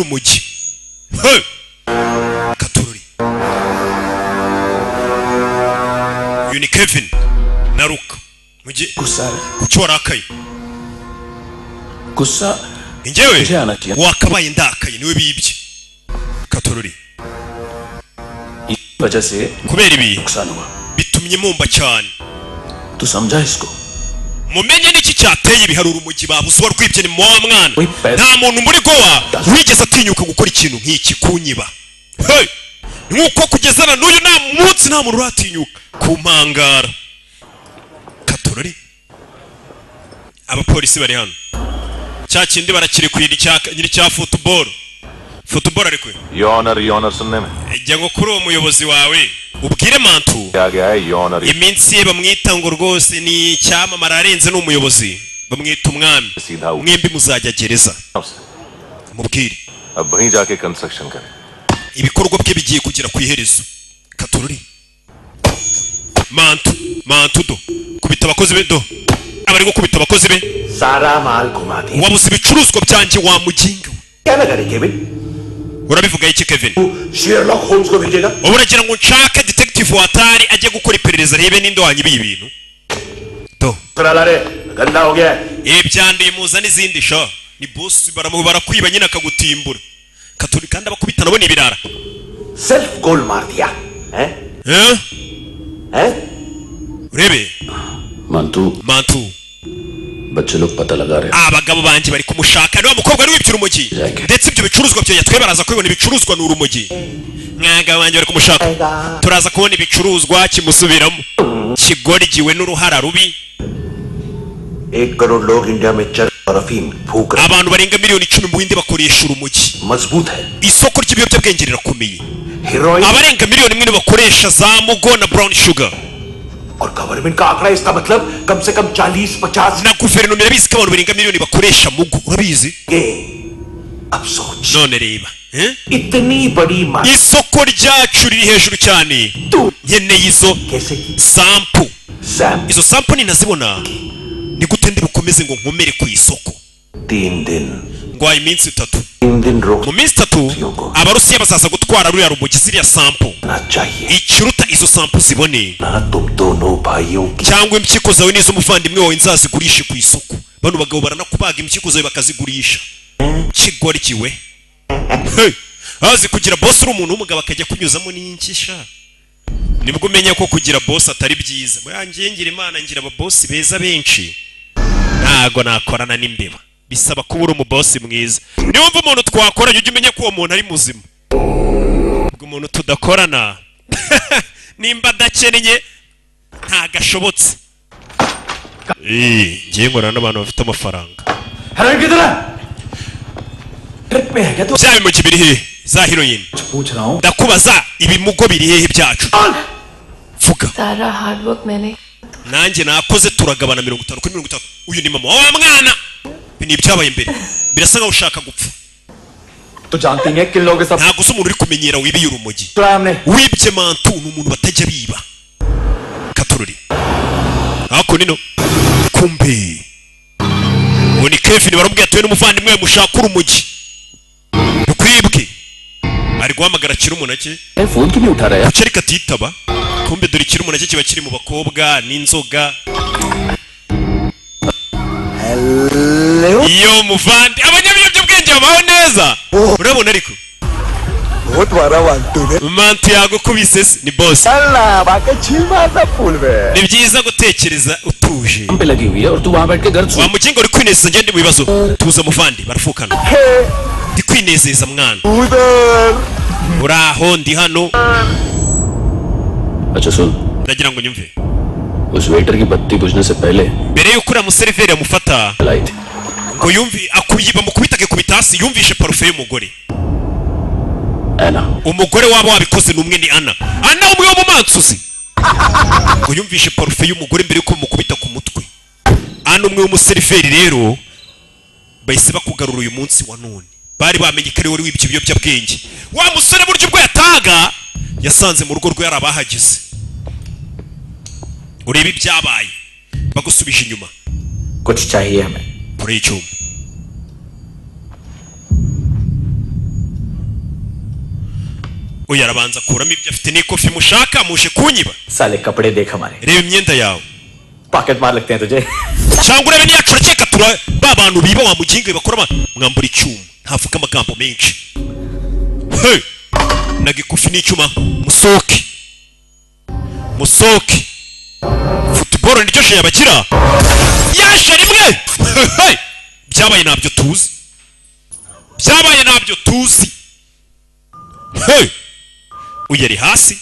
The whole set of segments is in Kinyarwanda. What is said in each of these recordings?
y'urumogi. Hey! Katururi. Uyu ni Kevin na Luka. Mugiye gusa kucyo warakaye. Gusa ingewe wakabaye ndakaye niwe bibye. Katururi. वजह से kubera ibi नुकसान हुआ bitumye mumba cyane. तू समझा इसको mumenye niki cyateye ibiharura umugi babuze warwibye ni mwa mwana nta muntu muri goa wigeze atinyuka gukora ikintu nk'iki kunyiba. Hey! Nuko kugezana n'uyu nta munsi nta muntu uratinyuka kumpangara. Katururi. Abapolisi bari hano. Cya kindi barakiri kwiri cya football. Football ariko yonor sunne mein ijya ngo kuri uwo muyobozi wawe ubwire mantu iminsi ye bamwita ngo rwose ni cyamamara arenze n'umuyobozi bamwita umwami mwembi muzajya gereza mubwire ab wahin jaake construction kare ibikorwa bye bigiye kugira ku iherezo. Katururi. mantu do kubita abakozi be do abari gukubita abakozi be सारा माल घुमा दिया wabuze ibicuruzwa byanjye wa muginga क्या लगा रे Kevin urabivuga iki Kevin Sherlock Holmes को भेजेगा uragira ngo nshake detective watari ajye gukora iperereza rebe ninde wanyibiye ibintu do चला रे गंदा हो गया ibyanduye muza n'izindi sha ni boss barakwiba nyine akagutimbura. Katururi kandi abakubita nabo ni birara self goal मार दिया हैं हैं urebe mantu बच्चे लोग पता लगा रहे हैं abagabo banje bari kumushaka niwe mukobwa ari wibye urumogi ndetse ibyo bicuruzwa byo yatwe baraza kubibona ibicuruzwa n'urumogi. Mwaga banje bari kumushaka turaza kubona ibicuruzwa kimusubiramo kigorgiwe n'uruhara rubi. 1 करोड़ लोग इंडिया में चरस और अफीम फूक रहे abantu barenga miliyoni 10 mu Buhinde bakoresha urumogi मजबूत है isoko ry'ibiyobyabwenge rirakomeye heroine abarenga miliyoni 1 bakoresha za mugo na brown sugar और गवर्नमेंट का आंकड़ा इसका मतलब कम से कम 40-50 na guverinoma irabizi ko abantu barenga miliyoni bakoresha mugo urabizi. अब सोच none reba इतनी बड़ी मात्रा isoko ryacu riri hejuru cyane nkeneye izo कैसे sample Sam izo sample ninazibona ni gute ndi bukomeze ngo nkomere ku isoko 3 दिन ngwaye iminsi 3 3 दिन रोक mu minsi 3 abarusiya bazaza gutwara ruriya rumogi ziriya sample ना चाहिए ikiruta izo sample zibone ना तुम दोनों भाइयों की cyangwa impyiko zawe n'izo muvandimwe wawe nzazigurishe ku isoko bano bagabo baranakubaga impyiko zawe bakazigurisha kigorgiwe. Hey! azi kugira boss uri umuntu w'umugabo akajya kunyuzamo n'inkisha nibwo umenya ko kugira boss atari byiza muyangiye ngira imana ngira aba boss beza benshi ntago nakorana n'imbeba bisaba kuba uri umubosi mwiza niyo mva umuntu twakoranye ujye umenya ko uwo muntu ari muzima ubwo umuntu tudakorana nimba adakeneye ntagashobotse ngiye ngorana n'abantu bafite amafaranga heroin किधर है ट्रिप में है क्या तू bya bimugi biri hehe za heroin पूछ रहा हूँ ndakubaza ibimugo biri hehe byacu vuga सारा हार्ड वर्क मैंने nanjye nakoze turagabana 50 kuri 30 uyu ni mama wa mwana ni ibyabaye mbere birasa nkaho ushaka gupfa तो जानती है किन लोगों के साथ ntago se umuntu uri kumenyera wibiye urumogi हमने wibye mantu ni umuntu batajya biba. Katururi ako nino kumbe ubu ni Kevin baramubwiye atuye n'umuvandimwe we mushaka urumogi rukwibwe ari guhamagara kirumunake phone क्यों नहीं उठा रहा है kuki ariko atitaba kumbe dore kirumunake kiba kiri mu bakobwa n'inzoga iyo muvandi abanyabiyobyabwenge babaho neza urabona ariko बहुत बड़ा वांटू ने mantu yagukubise ni boss चलना बाकी छीमा सा फूल में ni byiza gutekereza utuje पे लगी हुई है और तू वहां बैठ के घर wa mugingo uri kwinezeza ngende mu bibazo tuza muvandi barafukana ndi kwinezeza mwana उधर uraho ndi hano अच्छा सुन ndagira ngo nyumve उस वेटर की बत्ती बुझने से पहले mbere yuko uriya museriveri amufata लाई थी ngo yumvi akuyiba mukubitake kubita hasi yumvishe parufe y'umugore ऐना umugore wabo wabikoze numwe ni Ana umwe wo mu mansuzi ngo yumvishe parufe y'umugore mbere yuko mukubita ku mutwe Ana umwe w'umuseriveri rero bahise bakugarura uyu munsi wa none bari bamenye ko ari wari wibye ibiyobyabwenge wa musore buryo ubwo yataga yasanze mu rugo rwe yari abahagize urebe ibyabaye bagusubije inyuma कुछ चाहिए हमें kuri icyuma Oya arabanza kuramo ibyo afite n'ikofi mushaka muje kunyiba. साले कपड़े देख हमारे. Reba imyenda yawe. Pocket मार लगते हैं तुझे. Cyangwa urebe niyacu rakeka tura babantu biba wa muginga bakora mwambura icyuma. Ntavuga amagambo menshi. Hey! Nagikofi n'icyuma musoke. Musoke. Football iryoshye yabakira. Yaje rimwe. Hey! Byabaye nabyo tuzi. Byabaye nabyo tuzi. Hey! Uyari hasi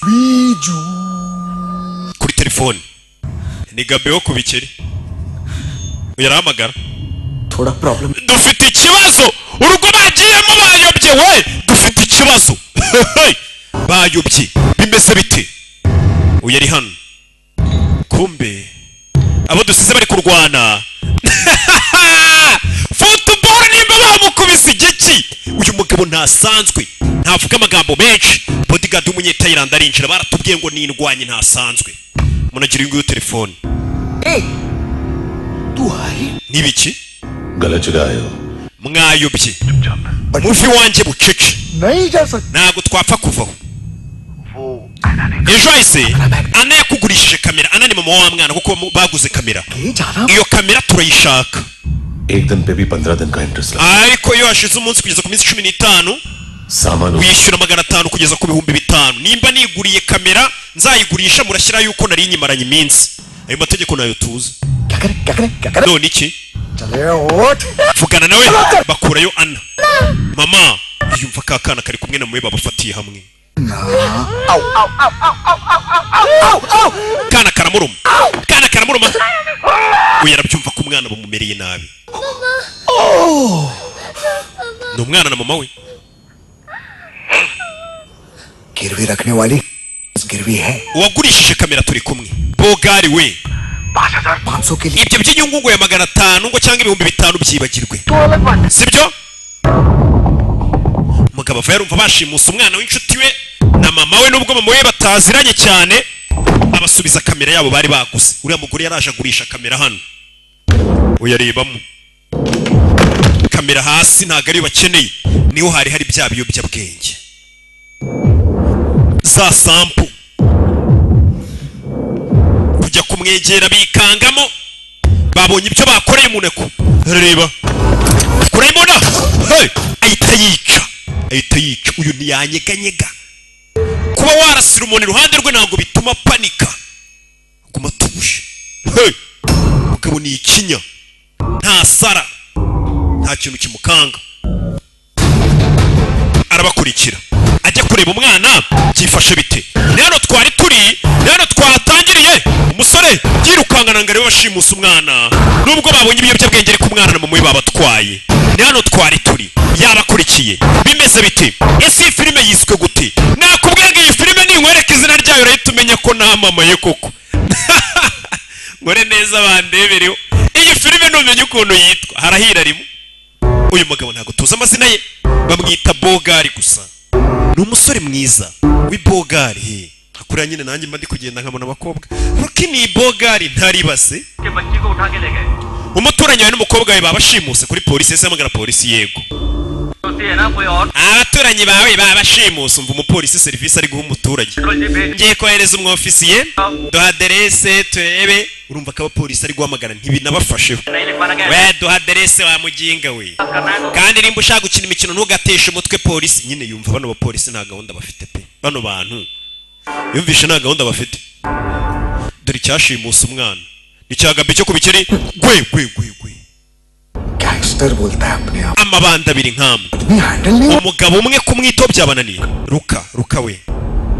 kuri telefone ni Gabeho kubikeri uyarahamagara थोड़ा problem. dufite ikibazo urugo bagiyemo bayobye we dufite ikibazo bayobye bimeze bite uyari hano kumbe abo dusize bari kurwana football nimba bamukubise igiki uyu mugabo ntasanzwe ntavuga amagambo menshi bodyguard w'umunyethailand arinjira baratubwiye ngo nindwanye ntasanzwe munagira ingo yo telefone तू आई nibiki गलत जगह आए हो mwayobye muvi wanjye bucece नहीं जा सकता ntago twapfa kuvaho वो ejo hahise ana yakugurishije kamera ana ni mama wa mwana kuko baguze kamera ये जाना iyo kamera turayishaka एक दिन पे भी 15 दिन का इंटरेस्ट लगा ariko iyo hashize umunsi kugeza ku minsi 15 सामान wishyura 500 kugeza ku bihumbi 5 nimba niguriye kamera nzayigurisha murashyira yuko nari nyimaranye iminsi ayo mategeko nayo tuzi क्या करे none iki चले ओट vugana nawe bakurayo ana mama yumva ka kana kari kumwe na muwe babafatiye hamwe आओ आओ आओ आओ आओ kana karamuruma uyu arabyumva ko umwana bamumereye nabi ni umwana na mama we गिरवी रखने वाली गिरवी है uwagurishije kamera turi kumwe bogari we 5,500 के लिए ibyo by'inyungu ngo ya 500 ngo cyangwa ibihumbi 5 byibagirwe sibyo mugabo ava yarumva bashimusa umwana w'inshuti we na mama we nubwo mama we bataziranye cyane abasubiza kamera yabo bari baguze uriya mugore yaraje agurisha kamera hano uyarebamo kamera hasi ntago ari bakeneye niho hari bya biyobyabwenge za sample kujya kumwegera bikangamo babonye ibyo bakoreye umuneko reba kuremona hey ahita yica uyu ntiyanyeganyega kuba warasira umuntu iruhande rwe ntabwo bituma panika guma tuje hey mugabo ni ikinya nta sara nta kintu kimukanga arabakurikira ajya kureba umwana cyifashe bite nero twari turi nero twatangiriye umusore yirukangana ngare bashimusa umwana nubwo babonye ibiyobyabwenge ari ku mwana na mama we babatwaye nero twari turi yabakurikiye bimeze bite ese iyi filime yiswe gute nakubwenge iyi filime ninkwereka izina ryayo rero umenya ko namamaye koko ngore neza bandebereho iyi filime numenye ukuntu yitwa harahira rimo uyu mugabo ntago tuzi amazina ye bamwita bogari gusa ni umusore mwiza w'ibogari he akura nyine nanjye mba ndi kugenda nkabona abakobwa ruki ni bogari ntaribase umuturanyi wawe n'umukobwa we babashimuse kuri polisi ese amagara polisi yego abaturanyi bawe babashimuse umva umupolisi serivisi ari guha umuturage ngiye kohereza umwofisiye duha aderese turebe urumva ko abapolisi ari guhamagara ntibinabafasheho we duha aderese wa muginga we kandi nimba ushaka gukina imikino ntugateshe umutwe polisi nyine yumva bano bapolisi nta gahunda bafite pe bano bantu yumvishe nta gahunda bafite dore icyashimusa umwana nicyagambe cyo kubikeri gwe gangster बोलता है अपने आप amabanda abiri nk'amwe आदमी हैंडल नहीं umugabo umwe kumwitaho byabananiye ruka we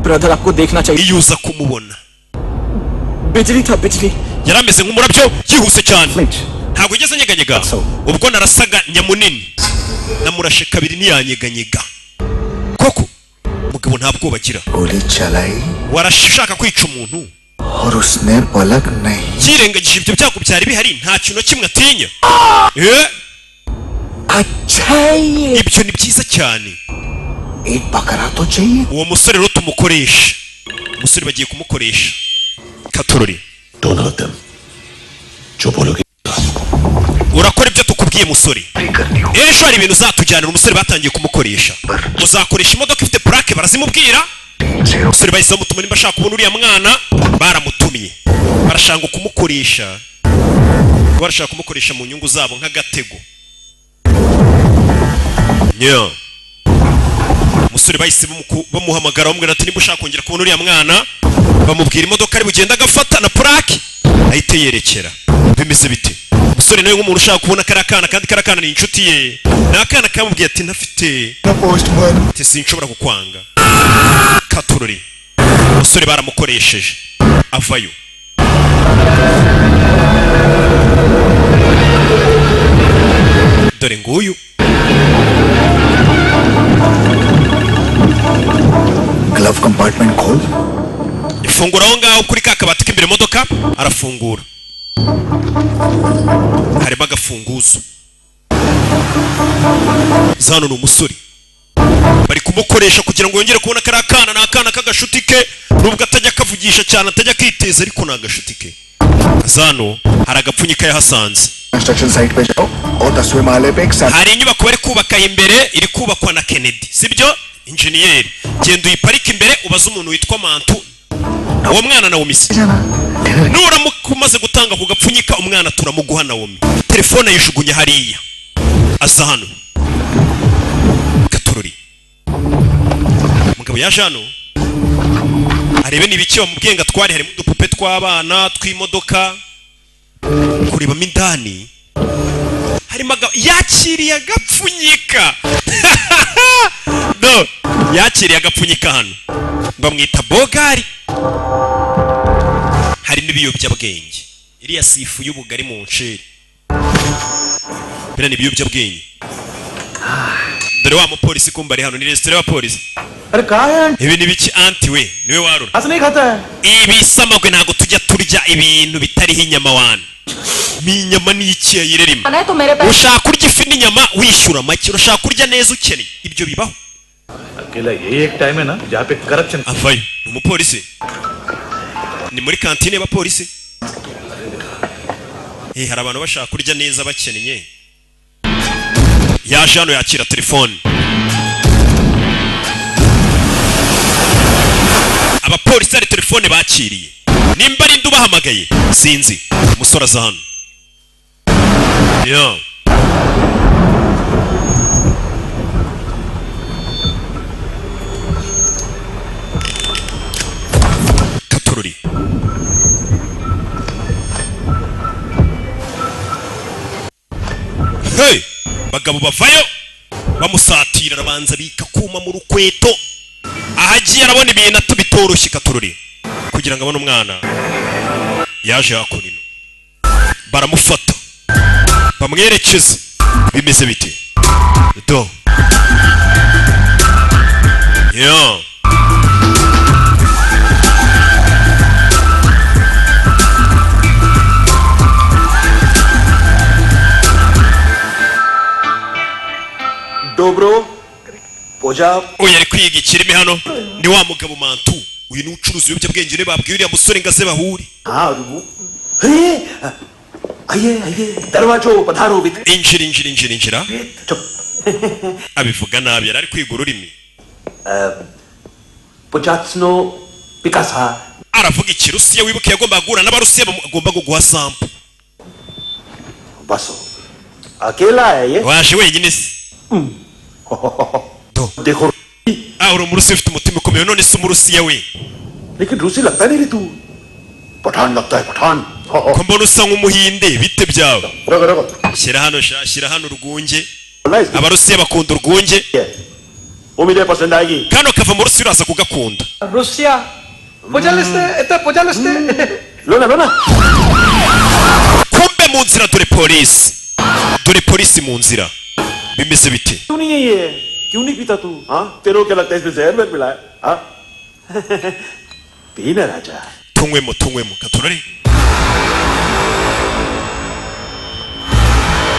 brother आपको देखना चाहिए. iyuza kumubona बिजली था बिजली. yarameze nk'umurabyo yihuse cyane Flinch. ntabwo igeze anyeganyega ubwo narasaga nyamunini namurashe kabiri ntiyanyeganyega koko umugabo nta bwoba agira गोली चलाई warashaka kwica umuntu और उसने पलक नहीं yirengagije ibyo byago byari bihari nta kintu kimwe atinya अच्छा ये ibyo ni byiza cyane एक बकरा तो चाहिए uwo musore rero tumukoresha umusore bagiye kumukoresha katorori दोनों तुम जो बोलोगे urakora ibyo tukubwiye yabwiye musore ejo hari ibintu uzatujyanira umusore batangiye kumukoresha uzakoresha imodoka ifite plaque barazimubwira umusore bahise bamutuma nimba ashaka kubona uriya mwana baramutumye barashaka kumukoresha barashaka kumukoresha mu nyungu zabo nk'agatego nyo umusore bahise bamuhamagara bamubwira ati nimba ushaka kongera kubona uriya mwana bamubwira imodoka ari bugenda agafata na plaque ahite yerekera bimeze bite umusore nawe nk'umuntu ushaka kubona karakana kandi karakana ni inshuti ye nakana kamubwiye ati ntafite ati sinshobora kukwanga katururi umusore baramukoresheje avayo dore nguyu glove compartment खोल ifungura aho ngaho kuri ka kabati k'imbere modoka arafungura harimo agafunguzo zano ni umusore bari kumukoresha kugira ngo yongere kubona kari akana ni akana k'agashuti ke nubwo atajya kavugisha cyane atajya kiteza ariko ni agashuti ke zano hari agapfunyika yahasanze construction site पे जाओ और 10वें माले पे एक hari inyubako bari kubaka imbere iri kubakwa na Kennedy sibyo injeniyeri genda uyiparika imbere ubaza umuntu witwa Mantu uwo mwana nawe umisi nuramuka umaze gutanga ku gapfunyika umwana turamuguha nawe telefone yishugunye hariya aza hano katururi mugabo yaje hano arebe nibiki bamubwiye ngo atware harimo udupupe tw'abana tw'imodoka kurebamo indani harimo yakiriye agapfunyika no yakiriye agapfunyika hano bamwita Bogari harimo ibiyobyabwenge iriya sifu y'ubugari mu nsheri bera ni ibiyobyabwenge dore wa mupolisi kumbari hano ni resitora y'abapolisi ibi ni biki anti we niwe warura ibi samagwe ntago tujya turya ibintu bitariho inyama wana inyama ni iki yayirerimo ushaka kurya ifi n'inyama wishyura make urashaka kurya neza ukeneye ibyo bibaho avayo ni umupolisi ni muri kantine y'abapolisi hari abantu bashaka kurya neza bakeneye yaje hano yakira telefone abapolisi hari telefone bakiriye nimba ari ndu bahamagaye sinzi umusore aza hano yo katururi hey bagabo bavayo bamusatira arabanza bika kuma mu rukweto ahagiye arabona ibintu atubitoroshye katururi kugira ngo abone umwana yaje hakurino baramufata bamwerekeze bimeze bite do yo Dobro Poja uyu ari kwiga ikirimi hano ni wa mugabo Mantu uyu ni ucuruza ibiyobyabwenge ne babwiye uriya musore ngo aze bahure आइए दरवाजो पधारो बित injira abivuga nabi yari kwiga ururimi Pojatsno Picasa aravuga ikirusiya wibuke yagomba guhura n'abarusiya bagomba guguha sample बसो अकेला है ये waje wenyine se do देखो uri umurusiya ufite umutima ukomeye none se umurusiya we लेकिन रूसी लगता नहीं रे तू पठान लगता है Pathan ko mbona usa nk'umuhinde bite byawe रगो रगो shyira hano urwunge abarusiya bakunda urwunge वो मुझे पसंद आएगी kano kava mu rusiya uraza kugakunda Russia pojaliste लो ना kumbe mu nzira dore polisi mu nzira bimeze bite क्यों नहीं है ये क्यों नहीं पीता तू हाँ तेरे को क्या लगता है इसमें जहर में मिला है हाँ पीना राजा tunywemo katurari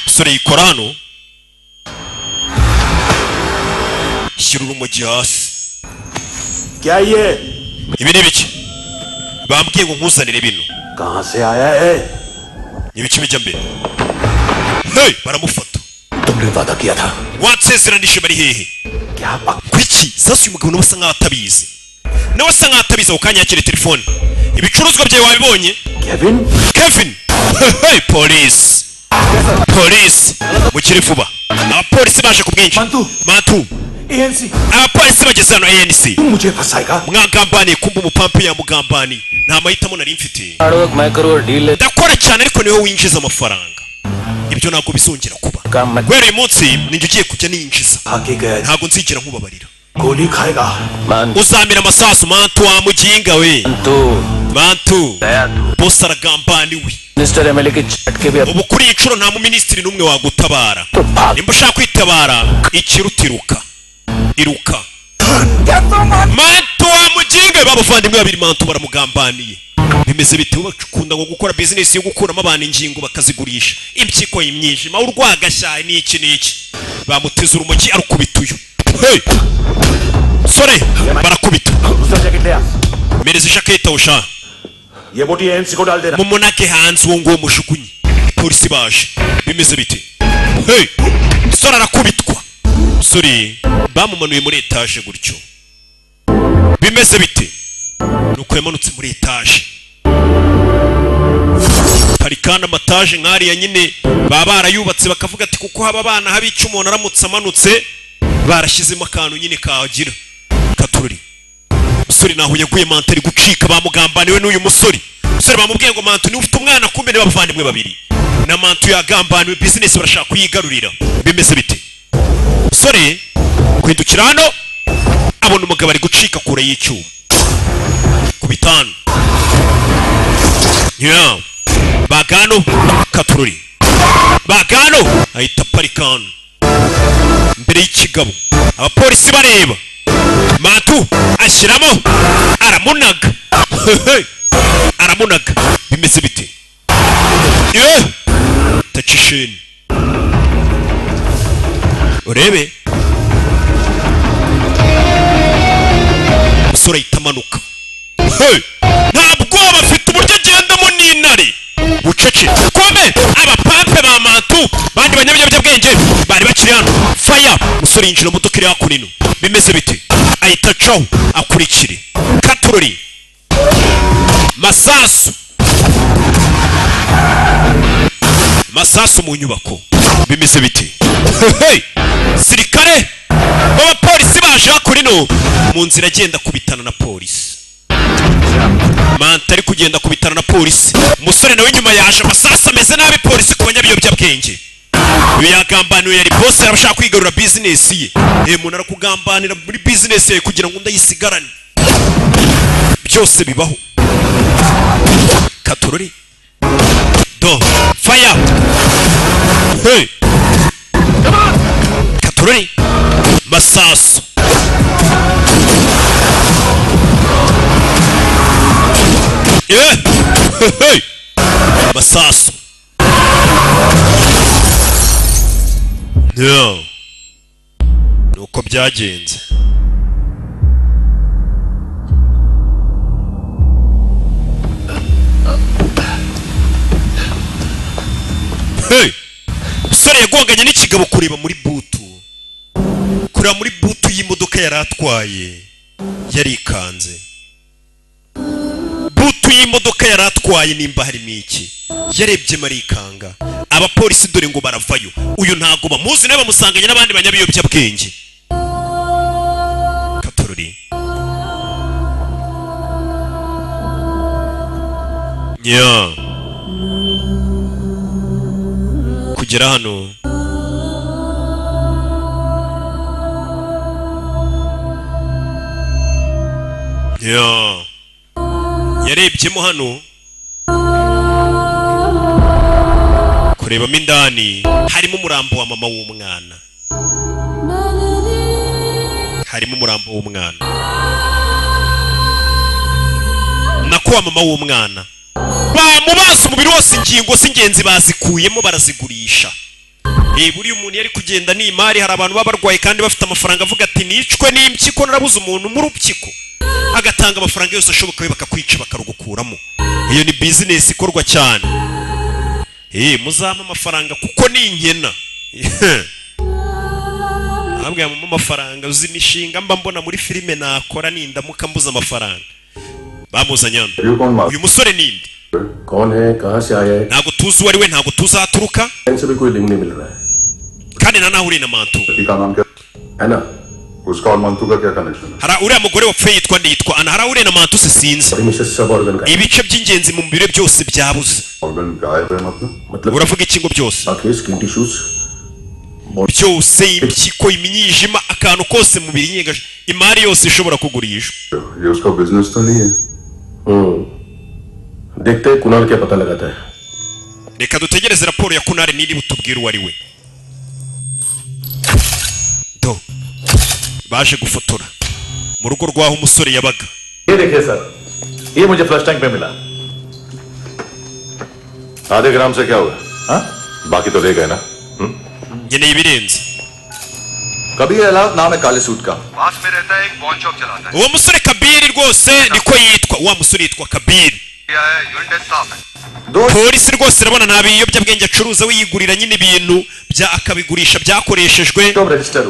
sore yikora hano shyira urumogi hasi क्या ये ibi ni biki bambwiye ngo nkuzanire bino कहाँ से आया है ni biki bijya mbere hey baramufata तुमने वादा किया था watsezeranije bari hehe kwiki sasa uyu mugabo nabasa nkaho atabizi nawe asa nkaho atabizi ako kanya yakira telefone ibicuruzwa byawe wabibonye Kevin hey police mukiri vuba abapolisi baje ku bwinshi Mantu ANC abapolisi bageze hano ANC मुझे फंसाएगा mwagambaniye kumba umupampi ya mugambani nta mahitamo nari mfite ndakora cyane ariko niwe winjiza amafaranga ibyo ntabwo bizongera kuba kubera uyu munsi ninjye ugiye kujya ninjiza ntabwo nzigera nkubabarira गोली खाएगा uzamira amasasu Mantu wa muginga we Mantu boss aragambaniwe ubu kuri iyi nshuro nta muminisitiri n'umwe wagutabara nimba ushaka kwitabara ikirutiruka iruka Mantu wa muginga babavandimwe babiri Mantu baramugambaniye bimeze bite bakunda ngo gukora business yo gukuramo abantu ingingo bakazigurisha impyiko y'imyijima urwagashya n'iki bamuteze urumogi arukubituye hey sore barakubita mereza jaketa usha ये मोटी एनसी को डाल देना mumunake hanze uwo ngo mushukunyi polisi baje bimeze bite hey sore arakubitwa sore bamumanuye muri etage gutyo bimeze bite nuko yamanutse muri etage parikana amataje nkari ya nyine baba barayubatse bakavuga ati kuko haba abana habica umuntu aramutse amanutse barashyizemo akantu nyine kagira katururi musore naho yaguye Mantu ari gucika bamugambaniwe n'uyu musore bamubwiye ngo Mantu ni ufite umwana kumbe ni bavandimwe babiri na Mantu yagambaniwe business barashaka kuyigarurira bimeze bite musore kwindukira hano abona umugabo ari gucika kure y'icyuma ku bitanu bagano katururi bagano ahita parikano mbere y'ikigabo abapolisi bareba Mantu ashyiramo aramunaga aramunaga bimeze bite tacisheni urebe musore ahita amanuka nta bwoba afite uburyo agendamo n'intare bucece kome abapampe ba Mantu bandi banyabinyabwenge bari bakiri hano fire musore yinjira mu modoka iri hakuno bimeze bite ahita acaho akurikire katurori masasu mu nyubako bimeze bite sirikare b'abapolisi baje hakurino mu nzira agenda kubitana na polisi Mantu ari kugenda kubitana na polisi umusore nawe nyuma yaje amasasu ameze nabi polisi ku banyabiyobyabwenge uyu yagambaniwe yari boss arashaka kwigarura business ye umuntu arakugambanira muri business ye kugira ngo ndayisigarane byose bibaho katurori do fire hey katurori masasu hey masasu nuko byagenze musore yagonganye n'ikigabo kureba muri butu y'imodoka yari atwaye yarikanze butu y'imodoka yari atwaye nimba harimo iki yarebye marikanga abapolisi dore ngo baravayo uyu ntago bamuzi nawe bamusanganye n'abandi banyabiyobyabwenge katorori kugera hano yarebyemo hano kurebamo indani harimo umurambo wa mama w'umwana nako wa mama w'umwana bamubaza umubiri wose ingingo z'ingenzi bazikuyemo barazigurisha buriya umuntu yari kugenda n'imari hari abantu baba barwaye kandi bafite amafaranga avuga ati nicwe n'impyiko narabuze umuntu mu rupyiko agatanga amafaranga yose ashoboka we bakakwica bakarugukuramo iyo ni business ikorwa cyane muzampa amafaranga kuko ni inkena umukobwa yamuha amafaranga uzi imishinga mba mbona muri filime nakora nindamuka mbuza amafaranga bamuzanye hano uyu musore ninde कौन है कहां से आया है ntago tuzi uwo ari we ntago tuzaturuka इनसे भी कोई लिंक नहीं मिल रहा है kandi na nawe uri na mantu का नाम क्या है ना उसका और मंतू का क्या कनेक्शन है hara uriya mugore wapfuye yitwa ana hara uriya na mantu se sinzi body में से सब ऑर्गन का ibice by'ingenzi mu mubiri byose byabuze organ गायब है मतलब uravuga iki ngo byose आंखें skin tissues byose impyiko imyijima akantu kose mu mubiri nyegaje imari yose ishobora kugurishwa ये उसका बिजनेस तो नहीं है देखते हैं कुणाल क्या पता लगाता है reka dutegereze raporo ya kunari niri butubwira uwo ari we do baje gufotora mu rugo rwaho umusore yabaga ये देखिए सर ये मुझे फ्लश टैंक में मिला आधे ग्राम से क्या होगा हाँ बाकी तो ले गए ना ngeneye ibirenze कभी अलाउद नाम है काले सूट का पास में रहता है एक पॉन शॉप चलाता है uwo musore kabiri rwose niko yitwa wa musore yitwa kabiri क्या है यूनिट स्टाफ है polisi rwose irabona nta biyobyabwenge acuruza we yigurira nyine ibintu akabigurisha byakoreshejwe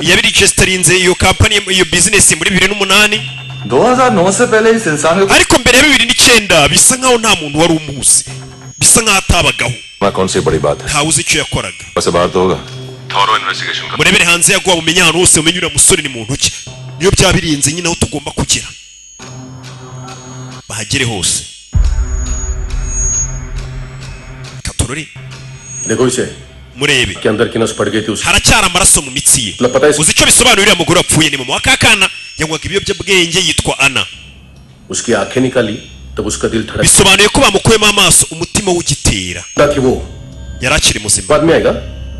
yabiregisterinze iyo kampani iyo bizinesi muri 2008 2009 से पहले इस इंसान को ariko mbere ya 2009 bisa nkaho nta muntu wari umuzi bisa nkaho atabagaho ना कौन सी बड़ी बात है ntawe uzi icyo yakoraga बस बात होगा थॉरो इन्वेस्टिगेशन का murebere hanze yaguha umenye ahantu hose umenye uriya musore ni muntu ki niyo byabirinze nyine aho tugomba kugera bahagere hose katorori देखो इसे murebe के अंदर की नस पड़ गई थी उसकी haracyari amaraso mu mitsi ye मतलब पता है uzi icyo bisobanura uriya mugore wapfuye ni mama wa kakana yanywaga ibiyobyabwenge yitwa ana उसकी आंखें निकाली तब उसका दिल धड़क bisobanuye ko bamukuyemo amaso umutima w'ugitera थी वो yari akiri muzima बाद में आएगा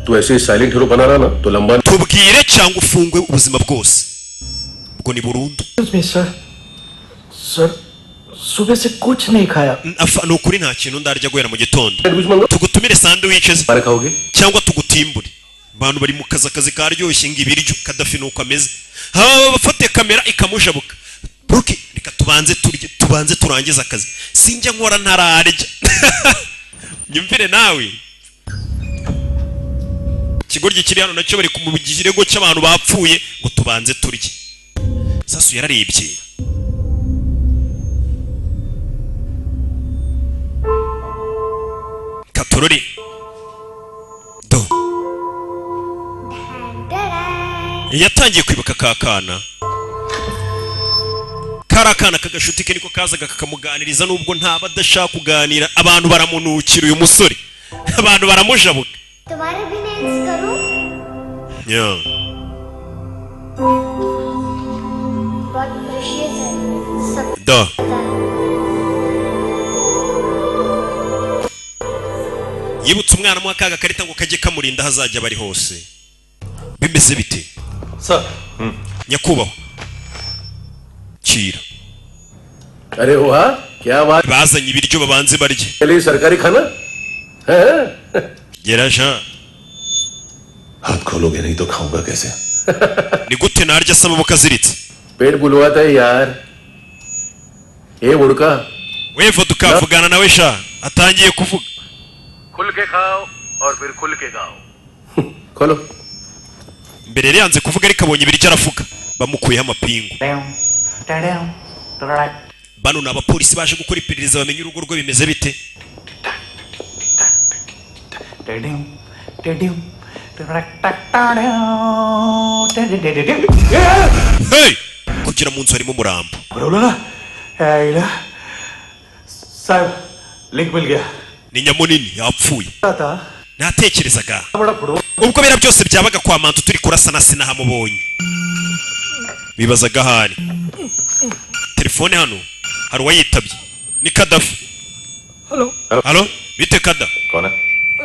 तू ऐसे ही साइलेंट हीरो बना रहा ना तो लंबा tubwire cyangwa ufungwe ubuzima bwose ubwo ni burundu sir सुबह से कुछ नहीं खाया ni ukuri nta kintu ndarya guhera mu gitondo sandwich मंगो tugutumire sandwiches बारे खाओगे cyangwa tugutimbure abantu bari mu kazi karyoshye ngo ibiryo kadafi nuko ameze haba bafate kamera ikamujabuka Bruki reka tubanze turangiza akazi sinjya nkora ntararya nyumvire nawe ikigoryi kiri hano nacyo bari kumubigirego cy'abantu bapfuye ngo tubanze turye sasu yararebye katorori do yatangiye kwibuka kakana karakana kagashuti ke niko kazaga kakamuganiriza nubwo ntaba adashaka kuganira abantu baramunukira uyu musore abantu baramujabuka तुम्हारे भी नेल्स करूं yeah बहुत प्रेशियस है सब do yibutse umwana mu akaga karita ngo kajye kamurinda hazajya bari hose bimeze bite sir nyakubahwa kira अरे वाह क्या बात bazanye ibiryo babanze barye चलिए सरकारी खाना है gerasha हाथ खोलोगे नहीं तो खाऊंगा कैसे ni gute narya se amaboko aziritse पेट बुलवाता है यार ये बुड़का wevo tukavugana nawe sha atangiye kuvuga खुल के खाओ और फिर खुल के गाओ खोलो mbere yari yanze kuvuga ariko abonye ibiryo aravuga bamukuyeho amapingu bano ni abapolisi baje gukora iperereza bamenye urugo rwe bimeze bite hey kugira mu nzu harimo umurambo साहब लिंक मिल गया ni nyamunini yapfuye natekerezaga ubwo bera byose byabaga kwa mantu turi kurasa na sinahamubonye bibazaga hari telefone hano hari uwayitabye ni kadafi halo bite kada कौन है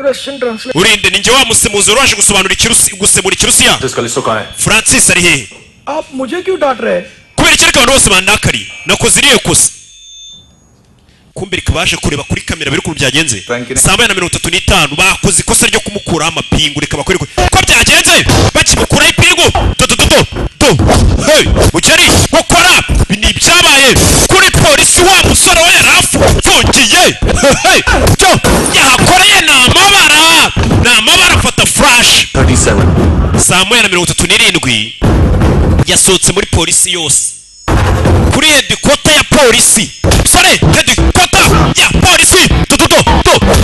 Russian translate urinde ninjye wa musemuzi waje gusobanura gusemura ikirusiya जिसका लिस्ट कौन है francis ari hehe आप मुझे क्यों डांट रहे हैं kubera iki ariko abantu bose bandakariye nakoze iriya kosa kumbe reka baje kureba kuri kamera biri ukuntu byagenze saa 9:35 bakoze ikosa ryo kumukuraho amapingu reka bakore ko byagenze bakimukuraho ipingu do hey mukeri gukora ni byabaye kuri polisi wa musore we yarafungiye hey cyo yakoreye na amabara afata flash 37 saa 9:37 yasohotse muri polisi yose kuri hedikota ya polisi umusore hedikota ya polisi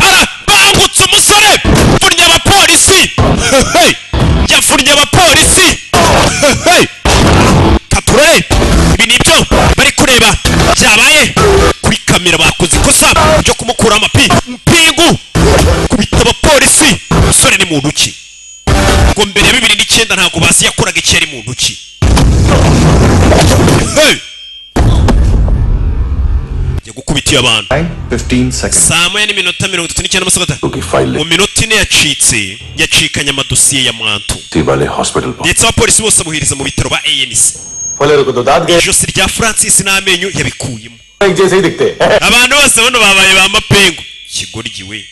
arabangutse umusore yavunnye abapolisi yavunnye abapolisi kature ibi nibyo bari kureba byabaye kuri kamera bakoze ikosa ryo kumukura amapingu kubita abapolisi umusore ni muntu ki ngo mbere ya 2009 ntabwo basi yakoraga iki yari muntu ki yagukubitiye abantu 15 seconds. saa moya n'iminota 39 n'amasegonda mu minota ine yacikanye amadosiye ya mwantu ndetse abapolisi bose abuhiriza mu bitaro ba ANC ijosi rya Francis n'amenyo yabikuyemo abantu bose bano babaye ba mapengu kigoryi we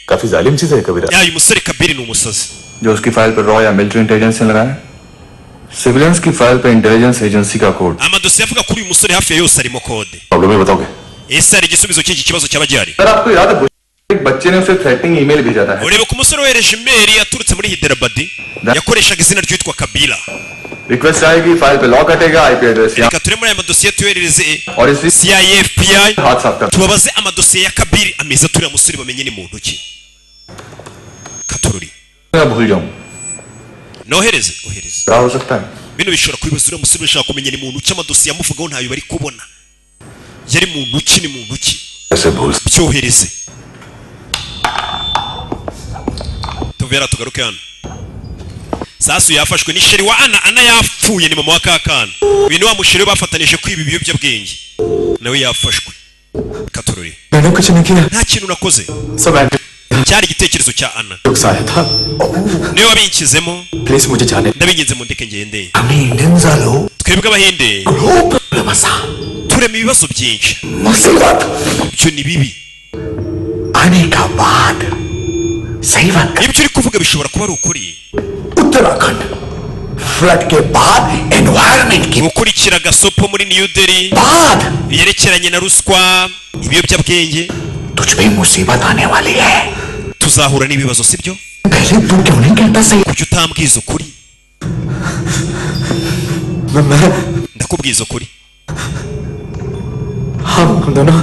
uyu musore Kabiri ni umusazi जो उसकी फाइल पर रॉ या military intelligence से लगा है सिविलियंस की फाइल पर intelligence agency का code amadosiye avuga kuri uyu musore hafi ya yose arimo kode problem है बताओगे ese hari igisubizo cy'iki kibazo cy'abajyari sir आपको याद है एक बच्चे ने उसे थ्रेटनिंग ईमेल भेजा था urebe ku musore wereje email yaturutse muri Hyderabad yakoreshaga izina ryitwa Kabila request आएगी फाइल पे लॉक कटेगा IP address reka turemo aya madosiye tuyoherereze और इसी CIA FBI हाथ साफ कर tubabaze amadosiye ya Kabiri ameza turiya musore bamenye ni muntu ki katururi मैं भूल जाऊं nohereze क्या हो सकता है bino bishobora kwibaza uriya musore bashaka kumenya ni muntu ki amadosiye amuvugaho ntayo bari kubona yari muntu ki ni muntu ki byohereze tuvera tugaruke hano Sasu yafashwe ni sheri wa Ana yapfuye ni mama wa Kakana uyu ni wa musheri bafatanije kwiba ibiyobyabwenge nawe yafashwe katururi मैंने कुछ नहीं किया nta kintu nakoze सब cyari igitekerezo cya Ana नुकसान था niwe wabinkizemo please मुझे जाने ndabinginze mu ndeke ngende हमें इंडियंस आलो twebwe abahinde प्रॉब्लम आसा turema ibibazo byinshi मुसीबत ibyo ni bibi आने का बाद सही बात ibyo uri kuvuga bishobora kuba ari ukuri Uttarakhand flood के बाद एनवायरनमेंट की gukurikira gasopo muri New Delhi बाद yerekeranye na ruswa ibiyobyabwenge तुझ पे मुसीबत आने वाली है tuzahura n'ibibazo sibyo पहले तू क्यों नहीं कहता सही kuki utambwiza ukuri मैं ndakubwiza ukuri हम दोनों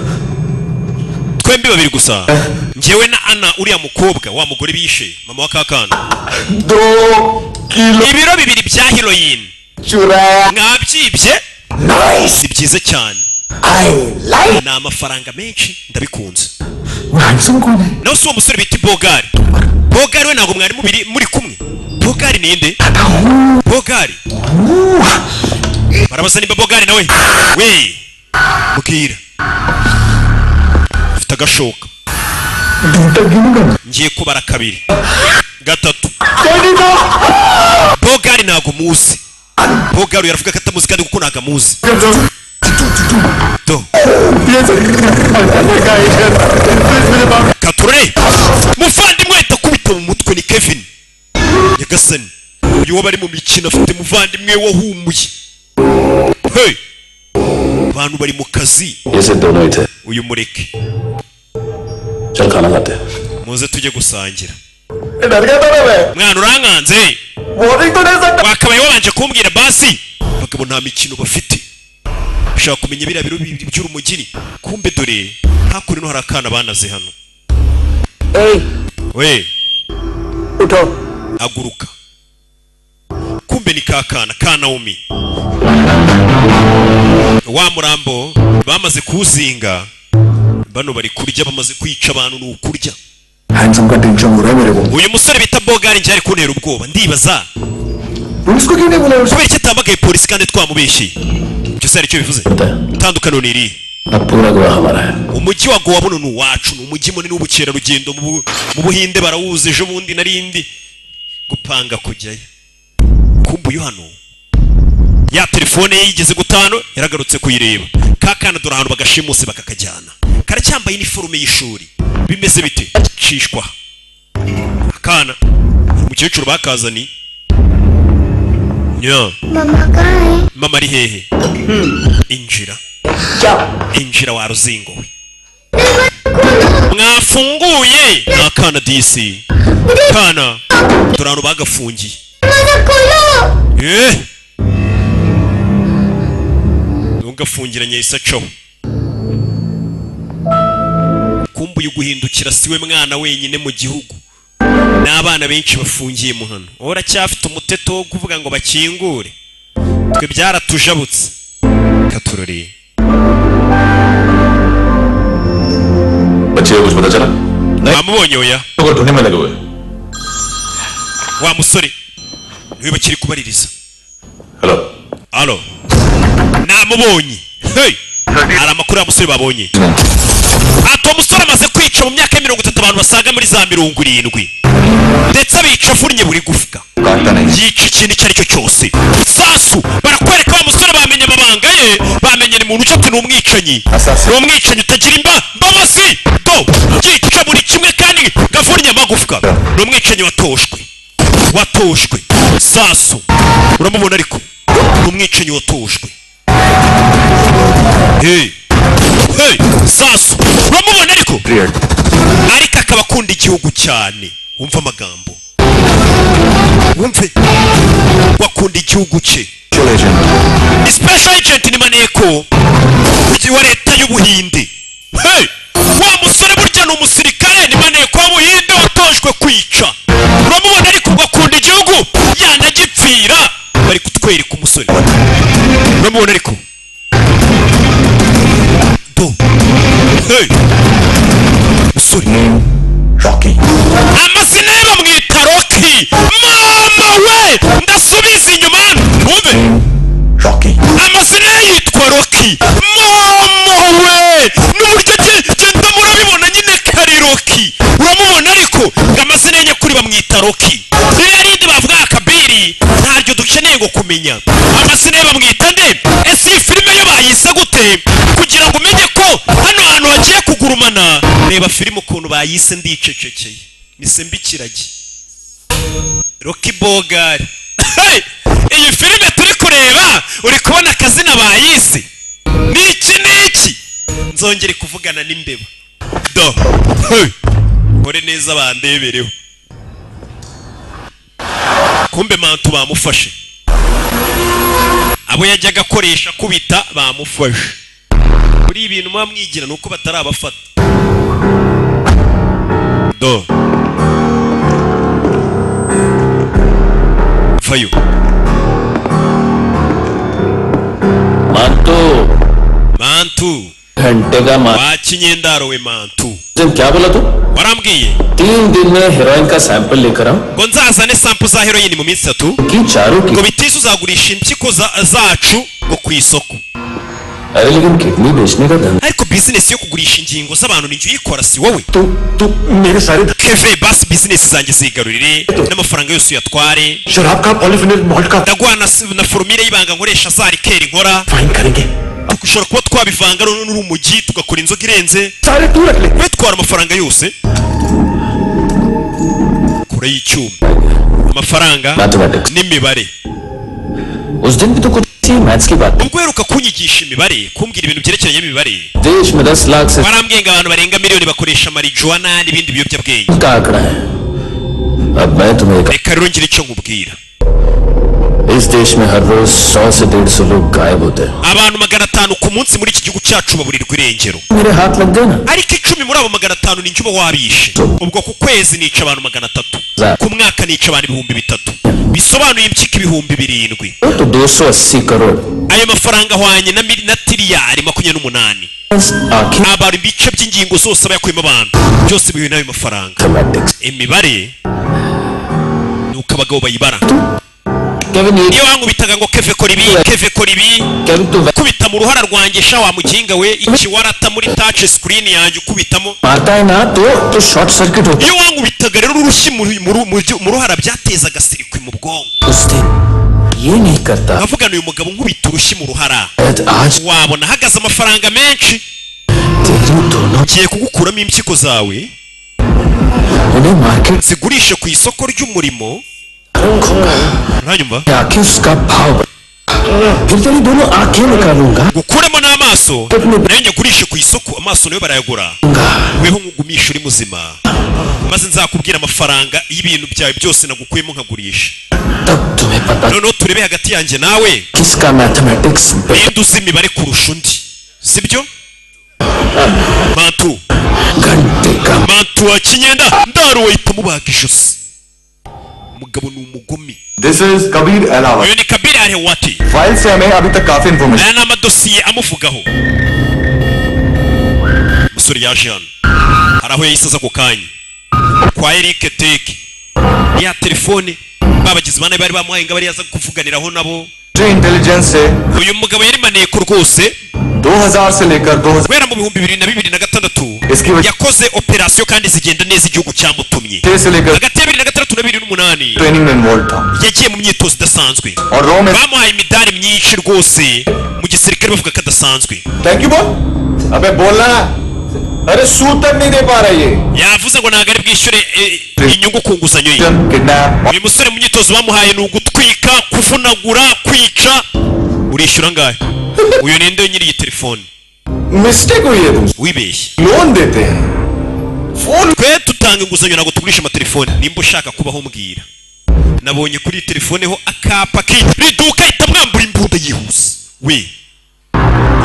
twembi babiri gusa njyewe na Ana uriya mukobwa wa mugore bishe mama wa Kakana 2 kilo ibiro bibiri bya heroin चुराया mwabyibye nice si byiza cyane I like ni amafaranga menshi ndabikunze handsome कौन है nawe si uwo musore bita Bogari Bogari we ntabwo mwari muri kumwe Bogari ninde Bogari barabaza nimba Bogari nawe we mubwira ufite agashoka ngiye kubara kabiri gatatu Bogari ntabwo muzi Bogari yaravuga ko atamuzi kandi kuko ntabwo amuzi do kature muvandimwe kubita mu mutwe ni Kevin Nyagasani uyu wabari mu mikino afite muvandimwe wahumuye hey abantu bari mu kazi uyu mureke muze tujye gusangira mwana urankanze wakabaye wabanje kumbwira basi bagabo nta mikino bafite ushaka kumenya biriya biro by'urumugini kumbe dore hakuri no hari akana banaze hano we उठो aguruka kumbe ni kakana kana umi wa murambo bamaze kuzinga bano bari kurya bamaze kwica abantu n'ukurya handsome का टेंशन हो रहा है मेरे को uyu musore bita Bogari njye ari kuntera ubwoba ndibaza police को क्यों नहीं बुलाया kubera icyo atamagaye polisi kandi twamubeshye icyo se aricyo bivuze tandukano ni iri अब पूरा गोवा हमारा है umujyi wa Goa buno ni uwacu ni umujyi munini w'ubukerarugendo mu Buhinde barawuze ejo bundi narindi gupanga kujyayo kumbe uyu hano ya telefone ye yigeze gutano yaragarutse kuyireba kakana dore ahantu bagashimuse bakakajyana karacyambaye iniforume y'ishuri bimeze bite cishwa akana umukecuru bakazani nya मम्मा कहाँ है mama ari hehe injira wa ruzingo we mwafunguye nakana disi kana turano bagafungiye दरवाजा खोलो ugafungiranye isaco kumbuye guhindukira siwe mwana wenyine mu gihugu n'abana benshi bafungiye mu hano uracyafite umuteto wo kuvuga ngo bakingure twe byaratujabutse katurore बच्चे को कुछ पता चला namubonye oya तो ढूंढने में लगे हुए wa musore niwe bakiri kubaririza hello alo namubonye hey hari amakuru y'amusore babonye ato musore amaze kwica mu myaka 30 abantu basaga muri za 70 ndetse abica avunnye buri gufwa yica ikintu icyo ari cyo cyose sasu barakwereka wa musore bamenye amabanga ye bamenye ni muntu ucate n'umwicanyi n'umwicanyi utagira imbabazi do yica buri kimwe kandi gavunnye amagufwa n'umwicanyi watoshwe sasu uramubona ariko n'umwicanyi watoshwe hey sasu uramubona ariko akaba akunda igihugu cyane wumva amagambo wumve wakunda igihugu cye special agent ni maneko wa leta y'ubuhinde hey wa musore burya ni umusirikare ni maneko w'ubuhinde watojwe kwica uramubona ariko ugakunda igihugu yanagipfira bari kutwereka umusore uramubona ariko do hey musore Rocky amazina ye bamwita Rocky mama we ndasubiza inyuma wumve Rocky amazina ye yitwa Rocky mama we n'uburyo genda murabibona nyine kari Rocky uramubona ariko amazina ye kuri bamwita Rocky n'irindi bavuga kabiri ntaryo dukeneye ngo kumenya amazina ye bamwita nde ese iyi filime yo bayise gute kugira ngo umenye ko hano hantu hagiye kugurumana reba filime ukuntu bayise ndicecekeye misembikirage Rocky Bogari iyi filime turi kureba uri kubona akazina bayise niki nzongere kuvugana n'imbeba do kore neza bandebereho kumbe mantu bamufashe abo yajyaga akoresha kubita bamufashe kuri ibintu mwamwigira nuko batarabafata do fayo mantu घंटे का wakinyendaro we mantu क्या बोला तू warambwiye 3 दिन में हेरोइन का सैंपल लेकर आओ ngo nzazane sample za heroin mu minsi 3 कि चारों की ngo bitisu uzagurisha impyiko zacu ngo ku isoko अरे लेकिन किडनी बेचने का धंधा ariko business yo kugurisha ingingo z'abantu ninjye uyikora si wowe तू मेरे सारे keve basi business zanjye zigarurire n'amafaranga yose uyatware शराब का पॉलीफिनल मॉल्ट का ndagwana na formule y'ibanga nkoresha za rikeri nkora fine करेंगे dushobora kuba twabivanga n'urumogi tugakora inzoga irenze सारे तू रख ले wetwara amafaranga yose kure y'icyuma amafaranga n'imibare उस दिन भी तो कुछ मैथ्स की बात ubwo heruka kunyigisha imibare kumbwira ibintu byerekeranye n'imibare देश में 10 लाख से barambwiye ngo abantu barenga miliyoni bakoresha marijuana n'ibindi biyobyabwenge का आंकड़ा है अब मैं तुम्हें reka rero ngire icyo nkubwira इस देश में हर रोज 100 से 150 लोग गायब होते हैं abantu 500 ku munsi muri iki gihugu cyacu baburirwa irengero मेरे हाथ लग गए ना ariko 10 muri abo 500 ni njuba wabishe ubwo ku kwezi nica abantu 300 ku mwaka nica abantu 3000 bisobanuye impyiko 7000 तो 280 crore ayo mafaranga ahwanye na tiriyari 28 abantu ibice by'ingingo zose abayakuyemo abantu byose bihuye n'ayo mafaranga imibare nuko abagabo bayibara niyo wankubitaga ngo keve kora ibi kubita mu ruhara rwanjye sha wa muginga we ikiwarata muri touch screen yanjye ukubitamo तो short circuit होता iyo wankubitaga rero urushyi mu ruhara byatezaga sirikwi mu bwonko ये नहीं करता avugana uyu mugabo nkubita urushyi mu ruhara आज wabona hagaze amafaranga menshi ngiye kugukuramo impyiko zawe उन्हें market zigurishe ku isoko ry'umurimo uranyumva आके उसका भाव फिर तेरी दोनों आंखें निकालूंगा gukuramo n'amaso nayo nyagurishe ku isoko amaso nayo barayagura weho nkugumisha uri muzima maze nzakubwira amafaranga y'ibintu byawe byose nagukuyemo nkagurisha तब तुम्हें पता noneho turebe hagati yanjye nawe किसका mathematics ninde uzi imibare kurusha undi sibyo mantu घंटे का mantu wa kinyenda ndaro wahita mubaga ijosi umugabo ni umugome This is Kabir Alawat. uyu ni Kabir Alawat file से हमें अभी तक काफी information aya ni amadosiye amuvugaho umusore yaje hano hari aho yahise aza ako kanya kwa Eric Teke ya telefone babagize bane bari bamuhaye ngo bari yaza kuvuganiraho nabo intelligence से uyu mugabo yari maneko rwose 2000 से लेकर 2000 guhera mu bihumbi 2026 yakoze operasiyo kandi zigenda neza igihugu cyamutumye से लेकर hagati ya 2006 na 2008 ट्रेनिंग में इन्वॉल्व था yagiye mu myitozo idasanzwe और रो में bamuhaye imidari myinshi rwose mu gisirikare bavuga ko adasanzwe thank you बोल अबे बोलना अरे सूद तक नहीं दे पा रहा ये yavuze ngo ntabwo ari bwishyure inyungu ku nguzanyo ye kidnap uyu musore mu myitozo bamuhaye ni ugutwika kuvunagura kwica urishyura angahe uyu ninde nyiri iyi telefone mistake हुई है तुम wibeshye लोन देते हैं phone twe tutanga inguzanyo ntabwo tugurisha amatelefone nimba ushaka kubaho mbwira nabonye kuri iyi telefone ho akapa k'iri duka ahita mwambura imbunda yihuse we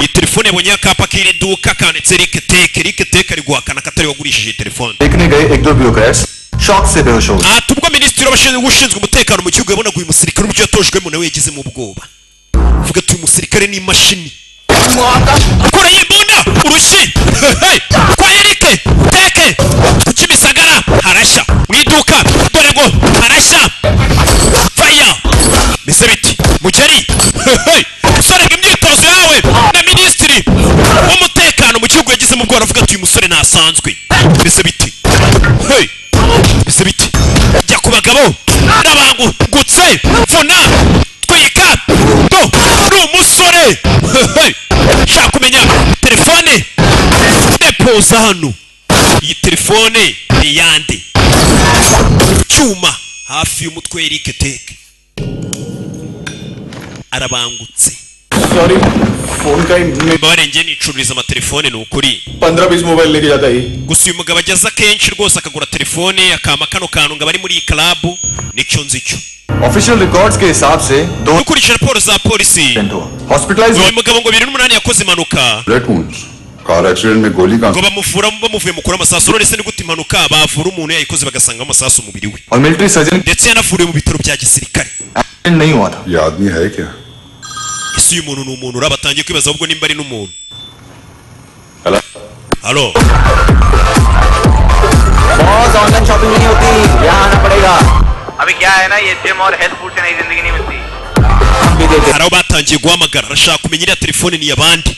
iyi telefone yabonye akapa k'iri duka kanditse Eric Teke ari guhakana ko atari wagurishije iyi telefone देखने गए एक दो bureaucrats shock से बेहोश हो गए ubwo minisitiri ushinzwe umutekano mu gihugu yabonaga uyu musirikare uburyo yatojwemo nawe yagize mu bwoba vuga ati uyu musirikare ni imashini kora y'imbunda urushyi kwa Eric Teke ku Kimisagara harashya mu iduka dore ngo harashya faya mbese biti mugeri usorega imyitozo yawe na minisitiri w'umutekano mu gihugu yagize mu bwoba avuga ati uyu musore ntasanzwe mbese biti mbese biti jya ku bagabo n'abangutse vuna twika do ni umusore shaka kumenya telefone depoza hano iyi telefone ni yande cyuma hafi y'umutwe Eric Teke arabangutse sorry phone का ही barengeye nicururiza amatelefone ni ukuri 15-20 मोबाइल लेके जाता ही gusa uyu mugabo ageze akenshi rwose akagura telefone akama kano kantu ngo abari muri iyi club nicyo nzi cyo official records के हिसाब से दो dukurikije raporo za polisi accident हुआ hospitalise uyu mugabo ngo 2008 yakoze impanuka bullet wounds car accident में गोली ngo कहां bamuvura bamuvuye mukura amasasu none se ni gute impanuka bavura umuntu yayikoze bagasanga amasasu umubiri we और military surgeon ndetse yanavuriwe mu bitaro bya gisirikare accident नहीं हुआ था ये आदमी है क्या ese uyu muntu ni umuntu urabatangiye kwibaza ahubwo nimba ari n'umuntu hello halo boss online shopping नहीं होती यहाँ आना पड़ेगा अभी क्या है ना ये जिम और हेल्थ फूड से नई जिंदगी नहीं मिलती हम भी देते hari aho batangiye guhamagara arashaka kumenya iriya telefone ni iy'abandi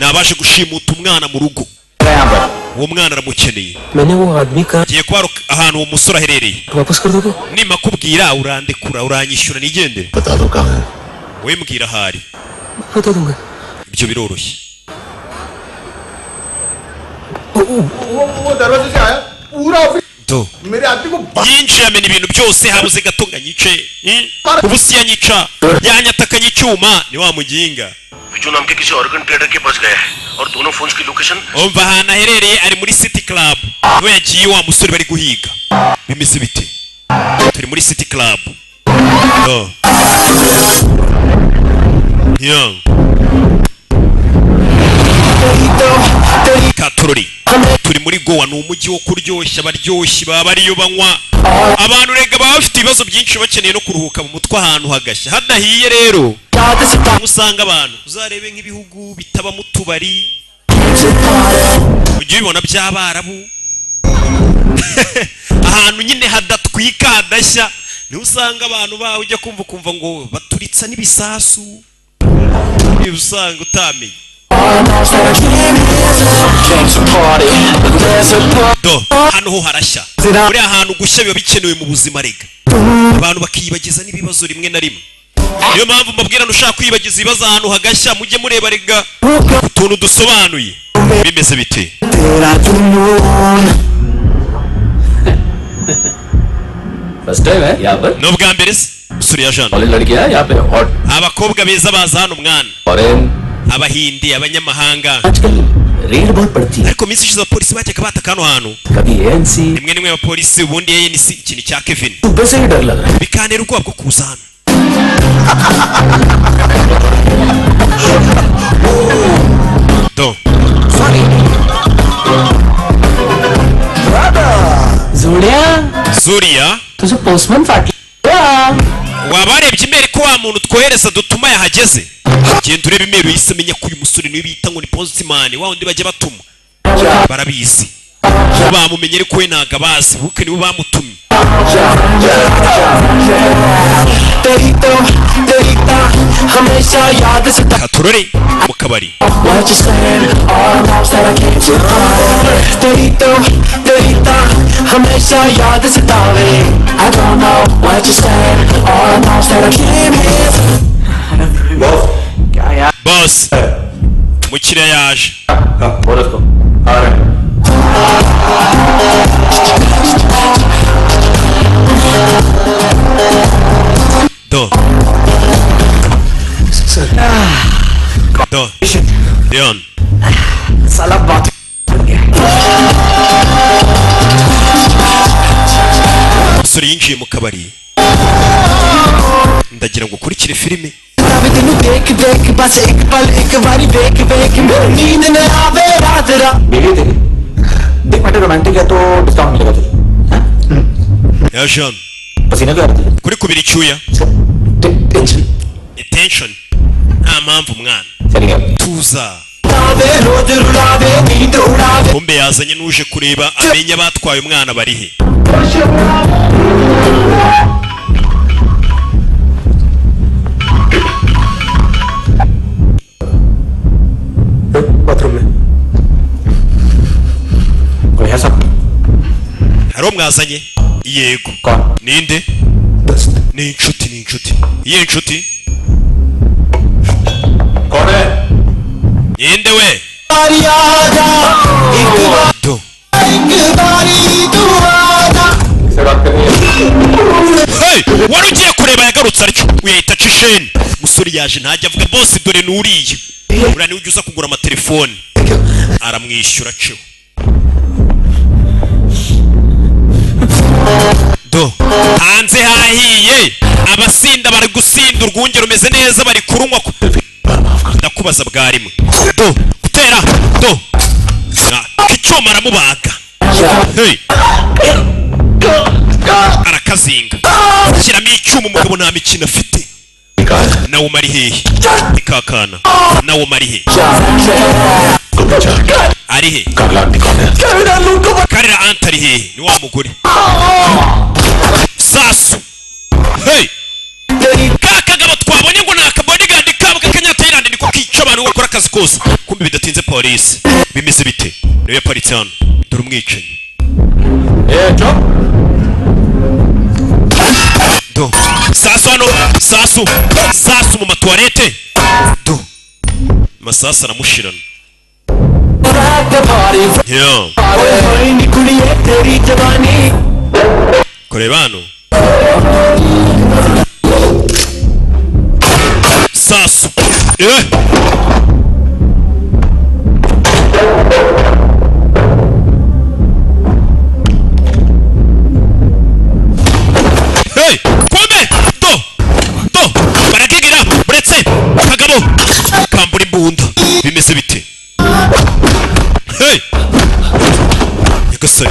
nabashe gushimuta umwana mu rugo हैं यहाँ पर uwo mwana aramukeneye मैंने वो आदमी का ngiye kuba ahantu uwo musore aherereye वापस कर दोगे nimakubwira urandekura uranyishyura nigendere बता दो कहाँ है wowe mbwira ahari बता दूंगा ibyo biroroshye वो दरवाजे से आया पूरा ऑफिस do मेरे आदमी को yinjiye amena ibintu byose habuze gato ngo anyice ubu si yanyica yanyatakanye icyuma ni wa muginga Viju नाम के किसी ऑर्गन ट्रेडर के पास गया है और दोनों फोन्स की location umva ahantu aherereye ari muri city club niho yagiye wa musore bari guhiga bimeze bite turi muri city club yo katorori turi muri gowa ni umujyi wo kuryoshya abaryoshyi baba bariyo banywa abantu rega baba bafite ibibazo byinshi bakeneye no kuruhuka mu mutwe ahantu hagashya hadahiye rero usanga abantu uzarebe nk'ibihugu bitabamo utubari ujye ubibona by'abarabu ahantu nyine hadatwika hadashya niho usanga abantu bawe ujya kumva ngo baturitsa n'ibisasu niba usanga utamenye do hano ho harashya muri ahantu gushya biba bikenewe mu buzima rega abantu bakiyibagiza n'ibibazo rimwe na rimwe niyo mpamvu mbabwira ushaka kwiyibagiza ibibazo ahantu hagashya mujye mureba rega utuntu dusobanuye bimeze bite first time है यहाँ पर ni ubwa mbere se suri ya Jean वाली लड़कियां यहाँ पे hot abakobwa beza baza hano mwana foreign abahindi abanyamahanga आजकल रेड बहुत पड़ती है ariko minsi ishize abapolisi bajyaga bataka hano hantu कभी ANC rimwe abapolisi ubundi ANC ikintu cya Kevin सुबह से ही डर लग रहा है bikanera ubwoba bwo kuza hano do Zuriya तुझे postman party wabarebye imeri ko wa muntu twohereza dutuma yahageze genda urebe imeri uyise menya ko uyu musore niwe bita ngo ni postman wa wundi bajya batuma barabizi bamumenye ariko we ntago abazi buke nibo bamutumye katurore mu kabari boss mukiriya yaje बोल उसको आ रहे हैं do do Leon साला बात umusore yinjiye mu kabari ndagira ngo ukurikire filime तेनू देख देख बस एक पल एक बारी देख देख मेरी नींद न आवे रात रात मिली तेरी देख बेटा रोमांटिक है तो डिस्काउंट मिलेगा तुझे ya Jean पसीना क्यों आ रहा है kuri kubira icyuya tension attention nta mpamvu mwana चलिए tuza आवे रोज रुलावे नींद उड़ावे kumbe yazanye n'uje kureba amenya batwaye umwana barihe bathroom में कोई है सब hari umwazanye yego कौन ninde दोस्त ni inshuti iye inshuti कौन है ninde we do इससे बात करनी है hey wari ugiye kureba yagarutse ariko uyahita cisheni musore yaje ntajya avuga boss dore nuriye uriya niwe ujya uza kugura amatelefone aramwishyura ceho do hanze hahiye abasinda bari gusinda urwunge rumeze neza bari kurunywa ndakubaza bwa rimwe do gutera do icyuma aramubaga hey arakazinga shyiramo icyuma umugabo nta mikino afite nawe umari hehe ikakana nawe umari hehe ari he karira anta ari hehe ni wa mugore sasu hey kakagabo twabonye ngo ni akabodigadi kabo k'akanyatayirandi niko kica abantu bakora akazi kose kumbe bidatinze polisi bimeze bite niwe yaparitse hano dore umwicanyi do sasu hano sasu mu matuwarete do masasu aramushirana kureba hano sasu hey kumbe do barakigira buretse kagabo kambura imbunda bimeze bite hey yagasari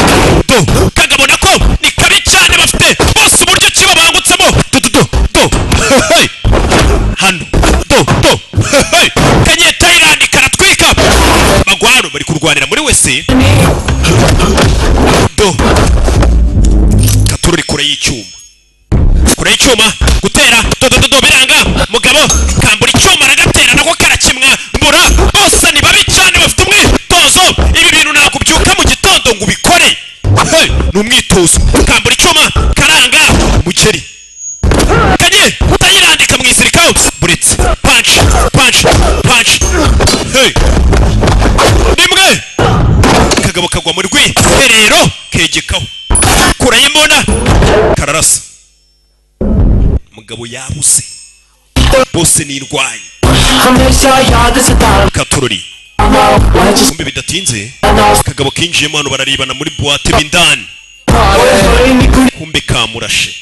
do kagabo nako ni kabi cyane bafite bose uburyo kiba bangutsemo do hey hano do hey kanye Thailand karatwika bagwano bari kurwanira muri wese do katururi kure y'icyuma gutera do biranga mugabo kambura icyuma aragatera nako karakimwa mbura bose ni babi cyane bafite umwitozo ibi bintu ntabwo byuka mu gitondo ngo ubikore hey ni umwitozo kambura icyuma karanga mukeri kanye utayirandika mu isirikaho buretse punch hey nimwe kagabo kagwa muri rero kegekaho kurayimona kararasa mugabo yabuze bose ni indwanyi katurori kumbe bidatinze akagabo kinjiyemo hano bararebana muri buwate b'indani kumbe kamurashe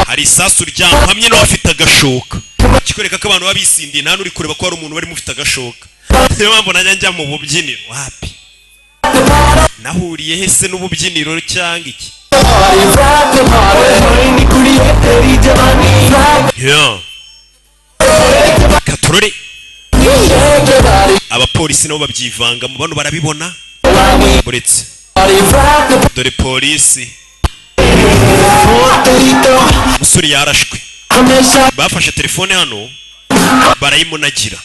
hari isasu ryampamye n'uwafite agashoka kikwereka ko abantu babisindiye nta n'uri kureba ko hari umuntu barimo ufite agashoka niyo mpamvu najya njya mu bubyiniro wapi nahuriye hese n'ububyiniro cyangwa iki katurore abapolisi nabo babyivanga mu bano barabibona buretse dore polisi umusore yarashwe bafashe telefone hano barayimunagira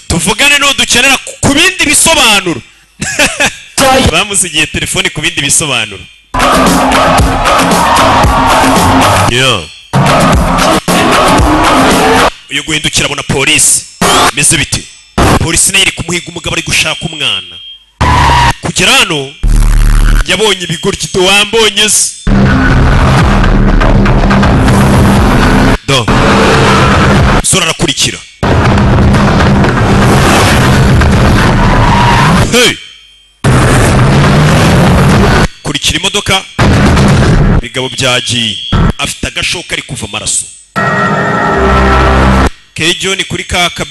tuvugane no dukenera ku bindi bisobanuro bamusigiye telefone ku bindi bisobanuro uyu guhindukira abona polisi meze bite polisi nayo iri kumuhiga umugabo ari gushaka umwana kugera hano yabonye ibigoryi wambonye se do sura arakurikira hey kurikira imodoka bigabo byagiye afite agashoka ari kuva amaraso John kuri kaka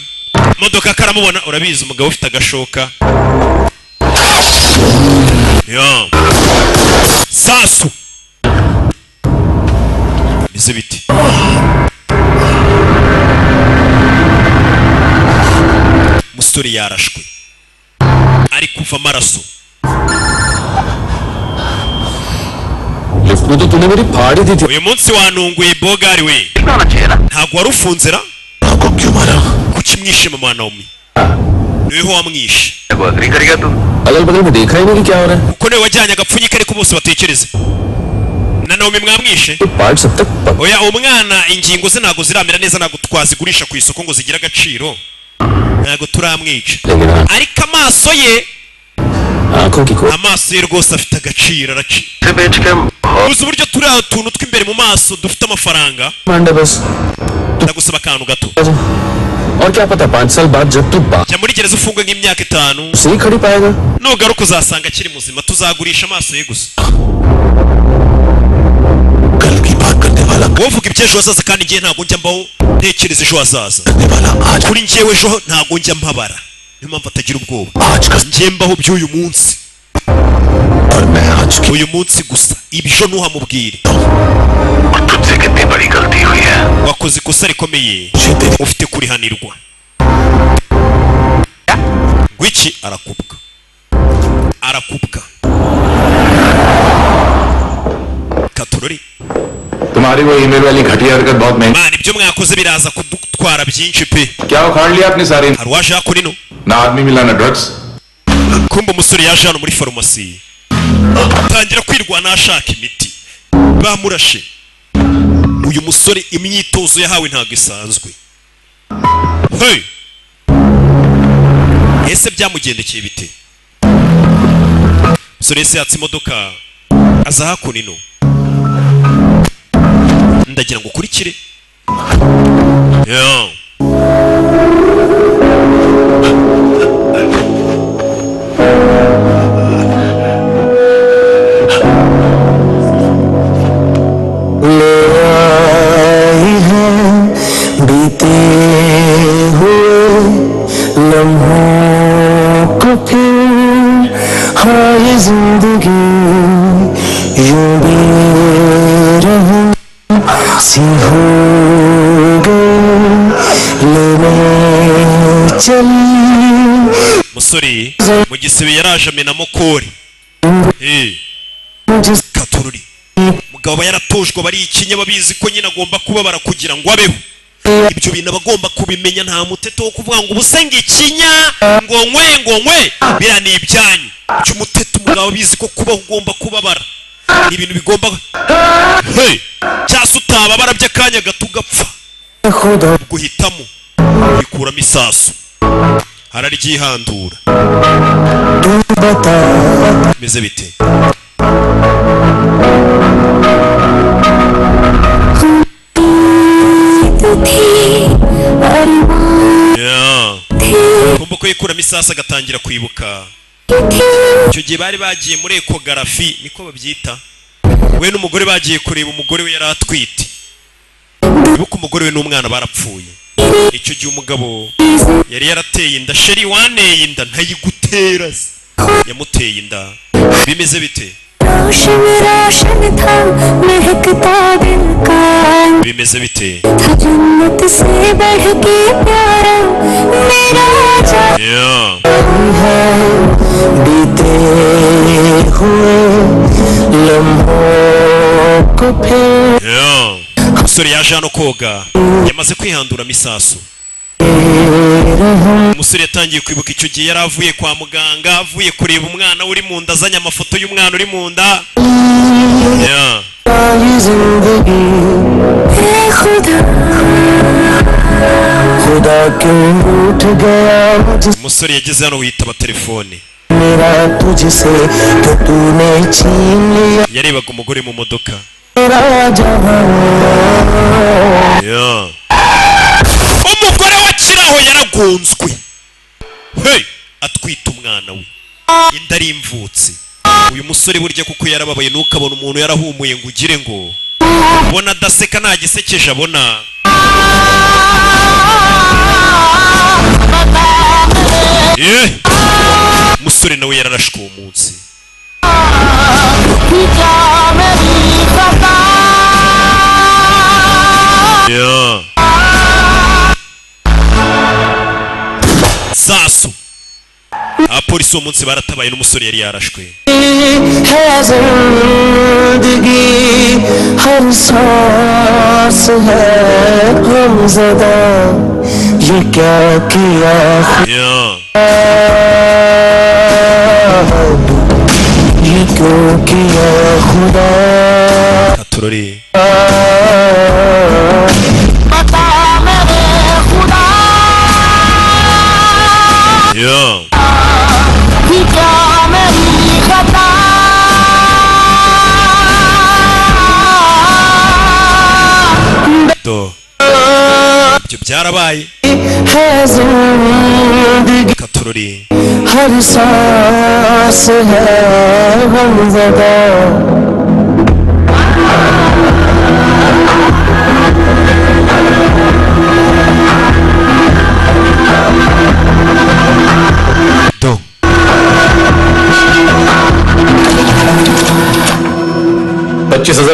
modoka karamubona urabizi umugabo ufite agashoka sasu bize biti musore yarashwe ari kuva amaraso uyu munsi wanunguye bogari we ntabwo wari ufunze ra kuki mwishima mwana w'umi niweho wamwishe kuko niwe wajyanye agapfunyika ariko bose batekereze na Naomi mwamwishe oya umwana ingingo ze ntabwo ziramera neza ntabwo twazigurisha ku isoko ngo zigire agaciro ntabwo turamwica ariko amaso ye rwose afite agaciro araci uzi uburyo turi aho tuntu tw'imbere mu maso dufite amafaranga ndagusaba akantu gato jya muri gereza ufungwe nk'imyaka 5 nugaruka uzasanga akiri muzima tuzagurisha amaso ye gusa wovuga iby'ejo hazaza kandi ngiye ntabwo njya mbaho ntekereza ejo hazaza kuri njyewe ejo ntabwo njya mpabara niyo mpamvu atagira ubwoba njye mbaho by'uyu munsi uyu munsi gusa ibyo ntuhamubwire wakoze ikosa rikomeye ufite kurihanirwa gwiki arakubwa katurori तुम्हारी वो ईमेल वाली घटिया हरकत बहुत महंगी man ibyo mwakoze biraza kudutwara byinshi pe क्या उखाड़ लिया आपने सारी hari waje hakurino ना आदमी मिला ना drugs kumba umusore yaje hano muri farumasi tangira kwirwana ashaka imiti bamurashe uyu musore imyitozo yahawe ntabwo isanzwe hey ese byamugendekeye bite musore ese yatse imodoka aza hakunino ndagira ngo ukurikire बीते हुए लम्हों को फिर हाय जिंदगी यूं बेरहम सी हो गई लेने चली musore mu gisebe yaraje amenamo kore katururi mugabo yaratojwe bari ikinya babizi ko nyina agomba kubabara kugira ngo abeho ibyo bintu abagomba kubimenya nta muteto wo kuvuga ngo ubusenge ikinya ngo nkwe birani ibyanyu cy'umuteto umugabo bizi ko kuba ugomba kubabara ni ibintu bigomba cyase utababara by'akanya gato ugapfa guhitamo bikuramo isasu hararyihandura meze bite yikuramo isasa agatangira kwibuka icyo gihe bari bagiye muri ekogarafi niko babyita we n'umugore bagiye kureba umugore we yari atwite ibuka umugore we n'umwana barapfuye icyo gihe umugabo yari yarateye inda sheri waneye inda ntayigutera yamuteye inda bimeze bite bimeze bite umusore yaje hano koga yamaze kwihanduramo isasu umusore yatangiye kwibuka icyo gihe yari avuye kwa muganga avuye kureba umwana uri mu nda azanye amafoto y'umwana uri mu nda umusore yageze hano witaba telefone yarebaga umugore mu modoka umugore wa kiraho yaragonzwe atwita umwana we inda ari imvutsi uyu musore burya kuko yarababaye ntukabona umuntu yarahumuye ngo ugire ngo ubona adaseka nta gisekeje abona umusore nawe yararashwe uwo munsi sasu abapolisi uwo munsi baratabaye n'umusore yari yarashwe katurori ibyo byarabaye katurori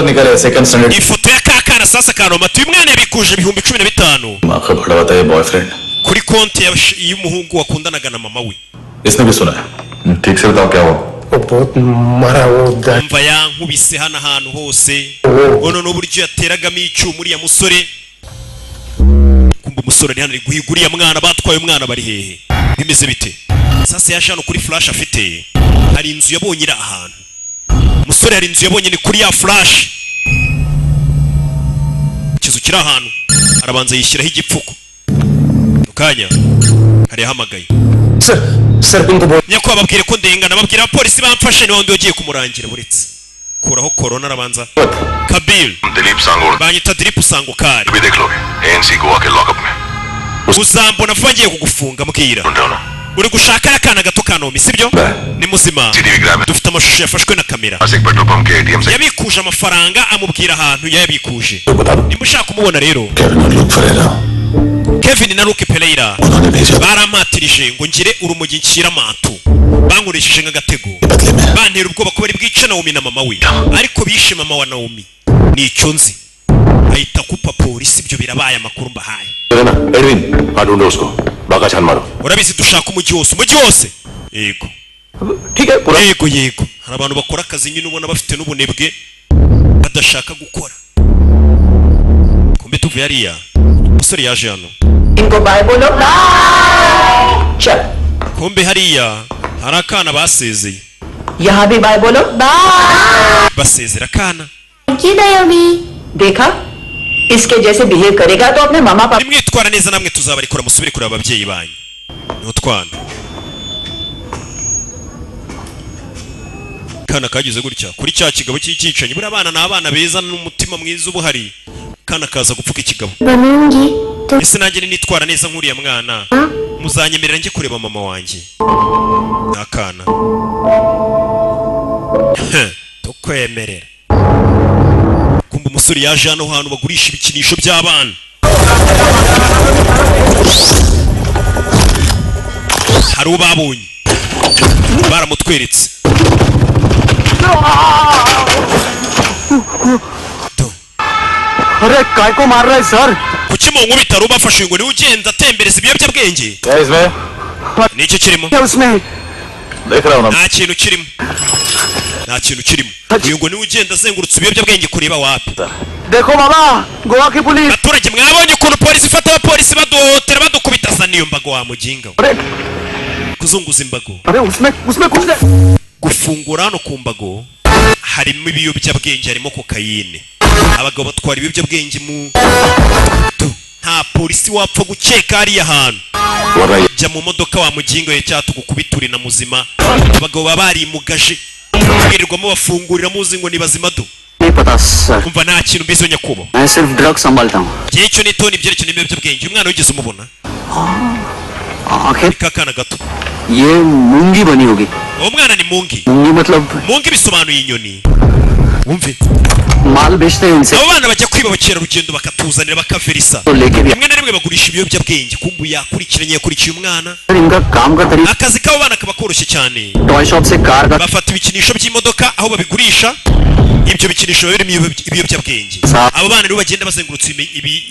निकले second standard ifoto ya kakana sasa kanoma tuyu mwana yabikuje ibihumbi 15 माँ का बड़ा बताया boyfriend kuri konti y'umuhungu wakundanaga na mama we इसने भी सुना है ठीक से बताओ क्या हुआ umva yankubise hano ahantu hose ono n'uburyo yateragamo icyuma uriya musore kumva umusore ari hano ari guhiga uriya mwana batwaye umwana bari hehe bimeze bite sasa yaje hano kuri flash afite hari inzu yabonye iri ahantu umusore hari inzu yabonye ni kuri ya flash ikizu kiri ahantu arabanza yishyiraho igipfuko ukanya hari yahamagaye nyako babwire ko ndengana babwira abapolisi bamfashe niho ndi ugiye kumurangira buretse kuraho corona arabanza Kabil Dilip सांगोड़ banyita Dilip Sangokari भी देख लोगे एएनसी गोवा के लॉकअप में uzambona vuba ngiye kugufunga mbwira uri gushaka akana gato kanomi sibyo ni muzima dufite amashusho yafashwe na kamera yabikuje amafaranga amubwira ahantu yayabikuje nimba ushaka kumubona rero Kevin na Luke Pereira barampatirije ngo ngire urumogi nshyira amatu bankoresheje nk'agatego bantera ubwoba ko bari bwice Naomi na mama we ariko bishe mama wa Naomi nicyo nzi ahita kupa polisi ibyo birabaye amakuru mbahaye Edwin हाँ ढूंढो उसको बाका छान मारो urabizi dushaka umujyi wose yego ठीक है पूरा yego hari abantu bakora akazi nyine ubona bafite n'ubunebwe badashaka gukora kumbe tuvuye hariya umusore yaje hano इनको बाय बोलो चल kumbe hariya hari akana basezeye यहाँ भी बाय बोलो basezera akana देखा इसके जैसे बिहेव करेगा तो अपने मामा पापा nimwitwara neza namwe tuzabarikora musubire kureba ababyeyi banyu n'utwana kana kagize gutya kuri cya kigabo cy'icyicanyi buri abana n'abana beza n'umutima mwiza ubuhari kana kaza gupfuka ikigabo ese nanjye nitwara neza nk'uriya mwana muzanyemerera njye kureba mama wanjye nakana tukwemerera kumva umusore yaje hano hantu bagurisha ibikinisho by'abana hari ubabonye baramutweretse अरे काय को मार रहा है sir kuki mu nkubita rubafashe ngo niwe ugenda atembereza ibiyobyabwenge nicyo kirimo nta kintu kirimo uyu ngo niwe ugenda azengurutse ibiyobyabwenge kureba wapi देखो बाबा गोवा की police abaturage mwabonye ukuntu polisi ifata abapolisi baduhotera badukubita sa niyo mbago wa muginga kuzunguza imbago उसमें कुछ gufungura hano ku mbago harimo ibiyobyabwenge harimo kokayine abagabo batwara ibiyobyabwenge mu nta polisi wapfa gukeka hariya hantu jya mu modoka wa mugingo ye cyatugukubitura na muzima abagabo babarimugaje birirwamo bafungurira muzi ngo ni bazima do umva nta kintu mbizo nyakubo icyo ni toni ibyerekeye n'ibiyobyabwenge umwana wigeze umubona kakana gato ये मूंगी बनी होगी uwo mwana ni mungi mungi bisobanuye inyoni wumve माल बेचते हैं इनसे abo bana bajya kwiba abakerarugendo bakatuzanira bakaverisa rimwe na rimwe bagurisha ibiyobyabwenge kumbu yakurikiye umwana इनका काम का तरीका akazi k'abo bana kaba koroshye cyane toy shop से कार का bafata ibikinisho by'imodoka aho babigurisha ibyo bikinisho birimo ibiyobyabwenge abo bana rero bagenda bazengurutse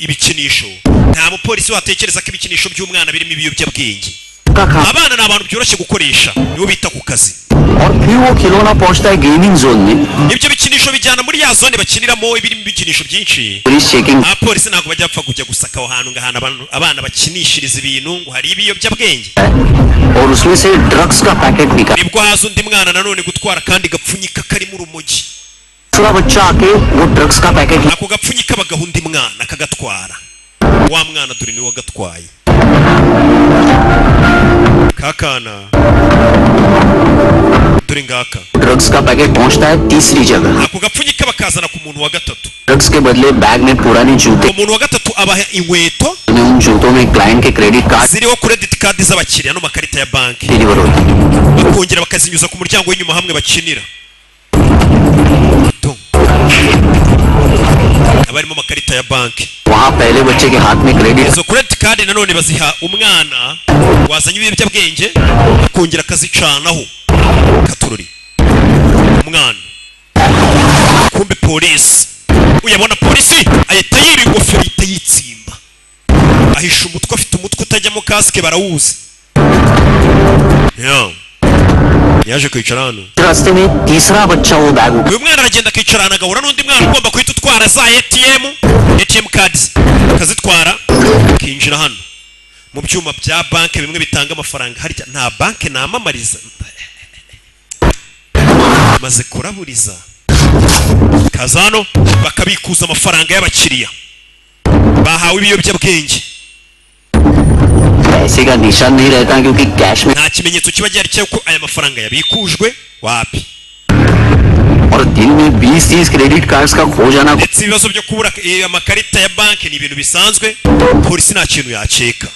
ibikinisho nta mupolisi watekereza ko ibikinisho by'umwana birimo ibiyobyabwenge abana ni abantu byoroshye gukoresha nibo bita ku kazi और फिर वो खिलौना पहुंचता है gaming zone में ibyo bikinisho bijyana muri ya zone bakiniramo ibirimo ibikinisho byinshi police checking abapolisi ntabwo bajya bapfa kujya gusaka aho hantu ngahana abana bakinishiriza ibintu ngo hari ibiyobyabwenge और उसमें से ड्रग्स का पैकेट निकाला nibwo haza undi mwana nanone gutwara kandi gapfunyika karimo urumogi दूसरा बच्चा आके वो ड्रग्स का packet ako gapfunyika bagaha undi mwana kagatwara wa mwana dore niwe wagatwaye kakana dore ngaka drugs का पैकेट पहुंचता है तीसरी जगह ako gapfunyika bakazana ku muntu wa gatatu drugs के बदले बैग में पुराने जूते umuntu wa gatatu abaha inkweto उन जूतों में क्लाइंट के credit card ziriho credit card z'abakiriya no makarita ya banki deliver होती है bakongera bakazinyuza ku muryango w'inyuma hamwe bakinira abarimo makarita ya banki वहाँ पहले बच्चे के हाथ में credit izo credit card nanone baziha umwana wazanye ibiyobyabwenge akongera akazicanaho katururi umwana kumbe polisi uyabona polisi ahita yiri ingofero ahita yitsimba ahisha umutwe afite umutwe utajyamo kasike barawuzi yaje kwicara hano रास्ते में तीसरा बच्चा वो bag uyu mwana aragenda akicarana agahura n'undi mwana ugomba guhita utwara za ATM cards akazitwara akinjira hano mu byuma bya banki bimwe bitanga amafaranga harya nta banki namamariza maze kuraburiza kazano bakabikuza amafaranga y'abakiriya bahawe ibiyobyabwenge पैसे का निशान नहीं रहता क्योंकि कैश में nta kimenyetso kiba gihari cy'uko aya mafaranga yabikujwe wapi और दिन में 20-30 क्रेडिट कार्ड्स का खो जाना ndetse ibibazo byo kubura amakarita ya banki ni ibintu bisanzwe polisi nta kintu yaceka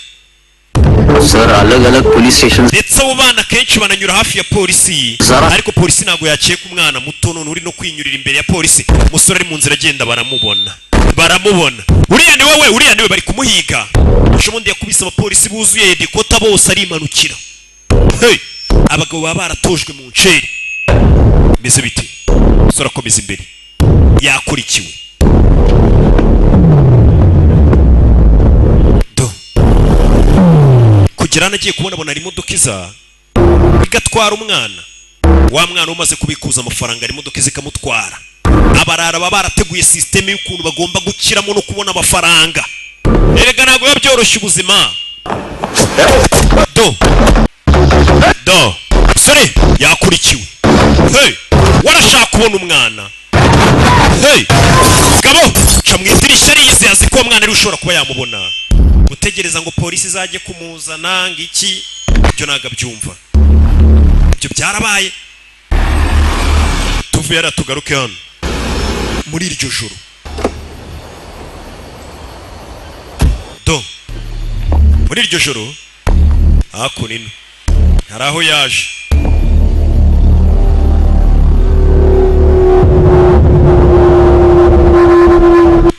sir अलग अलग police station ndetse abo bana kenshi bananyura hafi ya polisi ariko polisi ntabwo yaceka umwana muto none uri no kwinyurira imbere ya polisi umusore ari mu nzira agenda baramubona uriya niwe bari kumuhiga ubundi yakubise abapolisi buzuye dekota bose arimanukira abagabo baba baratojwe mu nceri bimeze bite umusore akomeza imbere yakurikiwe kugera hano agiye kubona hari imodoka iza igatwara umwana wa mwana umaze kubikuza amafaranga hari imodoka iza ikamutwara abarara baba barateguye sisiteme y'ukuntu bagomba gukiramo no kubona amafaranga erega ntabwo biba byoroshye ubuzima do sore yakurikiwe warashaka kubona umwana gabo ca mu idirishya ariyize azi ko uwo mwana ari ushobora kuba yamubona gutegereza ngo polisi izajye kumuzana ngo iki ibyo ntabwo abyumva ibyo byarabaye tuvuye ara tugaruke hano muri iryo joro muri iryo joro hakunino hari aho yaje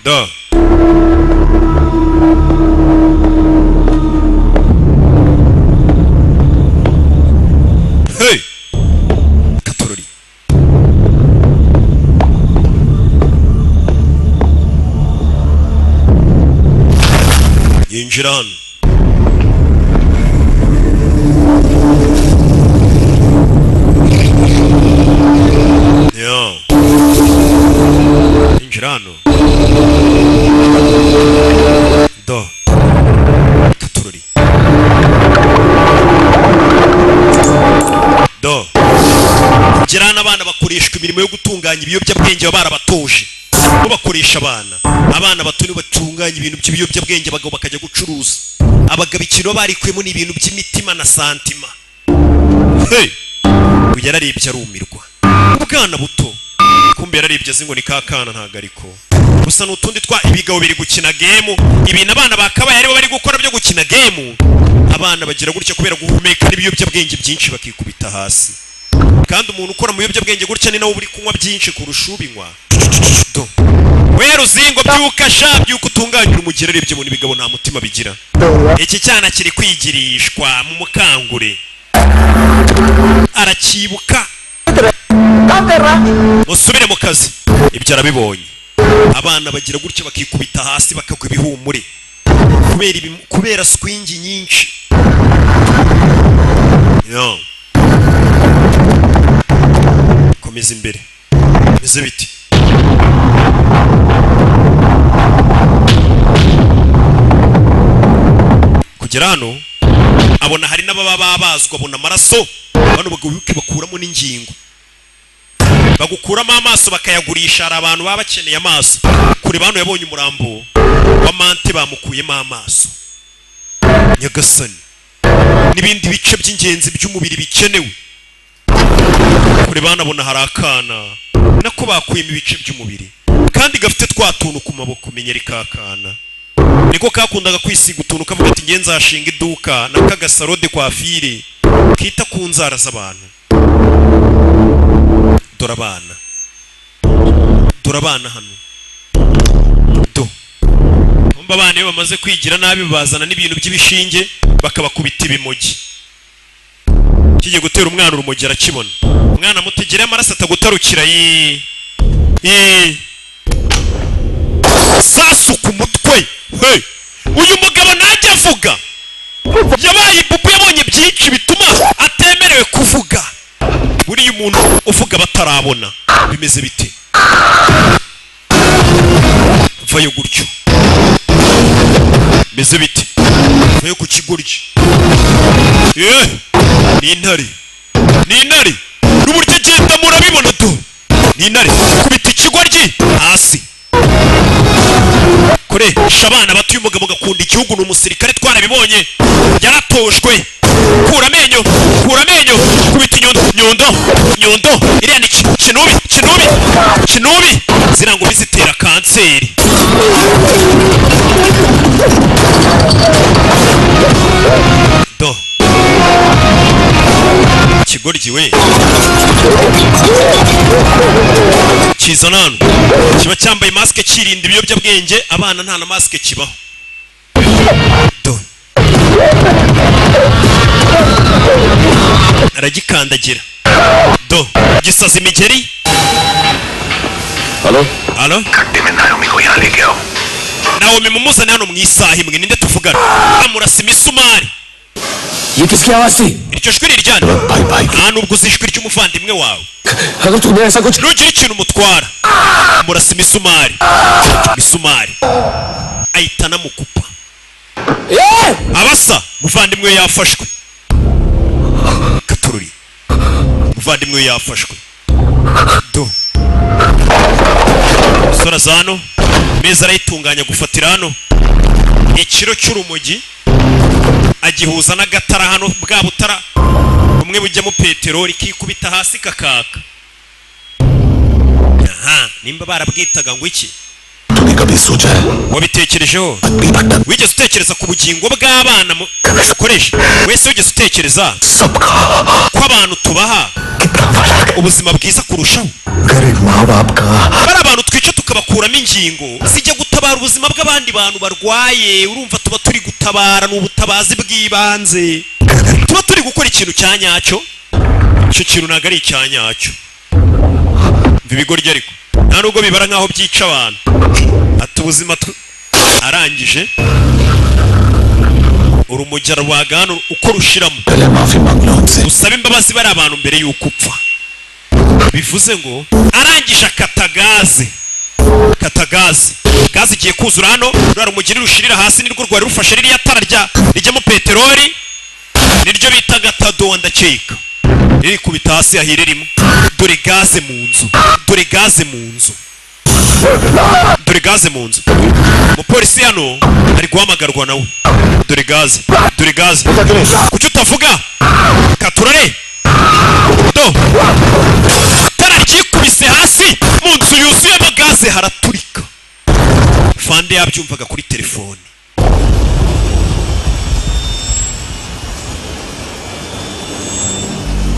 da hey katorori yinjira hano yinjira hano da katorori do kugira n'abana bakoreshwa imirimo yo gutunganya ibiyobyabwenge baba barabatoje bo bakoresha abana bato ni batunganya ibintu by'ibiyobyabwenge bagabo bakajya gucuruza abagabo ikintu barikwemo ni ibintu by'imitima na santima hey uyararebye arumirwa ubwana buto kumbe yararebye azingo ni kakana ntago ariko gusa n'utundi twa ibigabo biri gukina game ibintu abana bakabaye aribo bari gukora byo gukina game abana bagira gutya kubera guhumeka n'ibiyobyabwenge byinshi bakikubita hasi kandi umuntu ukora mu biyobyabwenge gutya ni nawe uri kunywa byinshi kurusha ubinywa do wera uzingo byuka sha byuka utunganyira umugera arebye mu bigabo nta mutima bigira iki cyana kiri kwigirishwa mu mukangure arakibuka usubire mu kazi ibyo arabibonye abana bagira gutya bakikubita hasi bakagwa ibihumure kubera swingi nyinshi yo komeza imbere bize biti kugera hano abona hari n'ababa babazwa abona amaraso bano bagubuke bakuramo n'ingingo bagukuramo amaso bakayagurisha hari abantu baba bakeneye amaso kure bano yabonye umurambo wa mante bamukuyemo amaso nyagasani n'ibindi bice by'ingenzi by'umubiri bikenewe kure banabona hari akana nako bakuyemo ibice by'umubiri kandi gafite twatuntu ku maboko menyeri kakana niko kakundaga kwisiga utuntu kavuga ati ngenza hashinga iduka nakagasarode kwa fire kita ku nzara z'abantu dorabana hano do umba abana iyo bamaze kwigira nabi bazana n'ibintu by'ibishinge bakabakubita ibimogi kigiye gutera umwana urumogi arakibona umwana mutegere amaraso atagutarukira sasu ku mutwe hey uyu mugabo najya avuga yabaye ibubu yabonye byinshi bituma atemerewe kuvuga buriya umuntu uvuga batarabona bimeze bite vayo gutyo bimeze bite vayo ku kigoryi ni intare n'uburyo agenda murabibona do ni intare kubita ikigoryi hasi koresha abana batuye umugabo gakunda igihugu ni umusirikare twarabibonye yaratojwe kura amenyo kubita inyundo iriya ni kinubi zirango bizitera kanseri do kigoryi we kiza nano kiba cyambaye maske kirinda ibiyobyabwenge abana nta na maske kibaho do aragikandagira do gisaza imigeri halo खट्टे में नायोमी को यहाँ लेके आओ nawomi mumuzane hano mu isaha imwe ninde tuvugana amurasa imisumari ये किसकी आवाज थी iryo jwi riryana nta nubwo uzi ijwi ry'umuvandimwe wawe अगर तुमने ऐसा कुछ nugira ikintu umutwara amurasa imisumari ahita anamukupa abasa muvandimwe yafashwe katururi muvandimwe yafashwe do sora zano meza arayitunganya gufatira hano ikiro cy'urumogi agihuza n'agatara hano bwa butara bumwe bujyamo peteroli kikubita hasi kakaka aha nimba barabwitaga ngo iki तूने कभी सोचा है wabitekerejeho wigeze utekereza ku bugingo bw'abana ukoresha wese wigeze utekereza ko abantu tubaha ubuzima bwiza kurushaho bari abantu twica tukabakuramo ingingo zijya gutabara ubuzima bw'abandi bantu barwaye urumva tuba turi gutabara n'ubutabazi bw'ibanze tuba turi gukora ikintu cya nyacyo icyo kintu ntabwo ari icya nyacyo ibigoryi ariko nta nubwo bibara nk'aho byica abantu ati ubuzima arangije urumujya rwagano uko rushiramo usaba imbabazi bari abantu mbere y'uko upfa bivuze ngo arangije akatagaze gaze igiye kuzura hano rwa rumugiri rushirira hasi nirwo rwari rufashe ririya tara rijyamo peteroli niryo bita gatado ndakeka riri kubita hasi ahire rimwe dore gaze mu nzu umupolisi hano ari guhamagarwa nawe dore gaze kuki utavuga katurare tara ryikubise hasi mu nzu yuzuyemo gaze haraturika fande yabyumvaga kuri telefone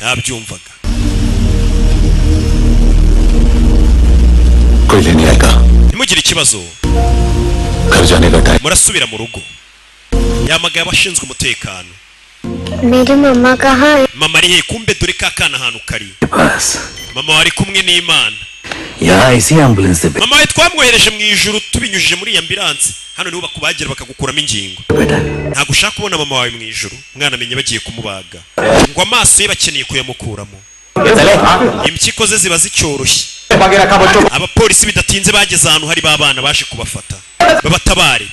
yabyumvaga ntimugire ikibazo murasubira mu rugo yamagaye abashinzwe umutekano mama ari he kumbe dore ka kana ahantu kari mama wari kumwe n'Imana mama we twamwohereje mu ijuru tubinyujije muri ambulance hano niho bakubagera bakagukuramo ingingo ntabwo ushaka kubona mama wawe mu ijuru umwana amenye bagiye kumubaga ngo amaso ye bakeneye kuyamukuramo impyiko ze ziba zicyoroshye abapolisi bidatinze bageze ahantu hari babana baje kubafata babatabare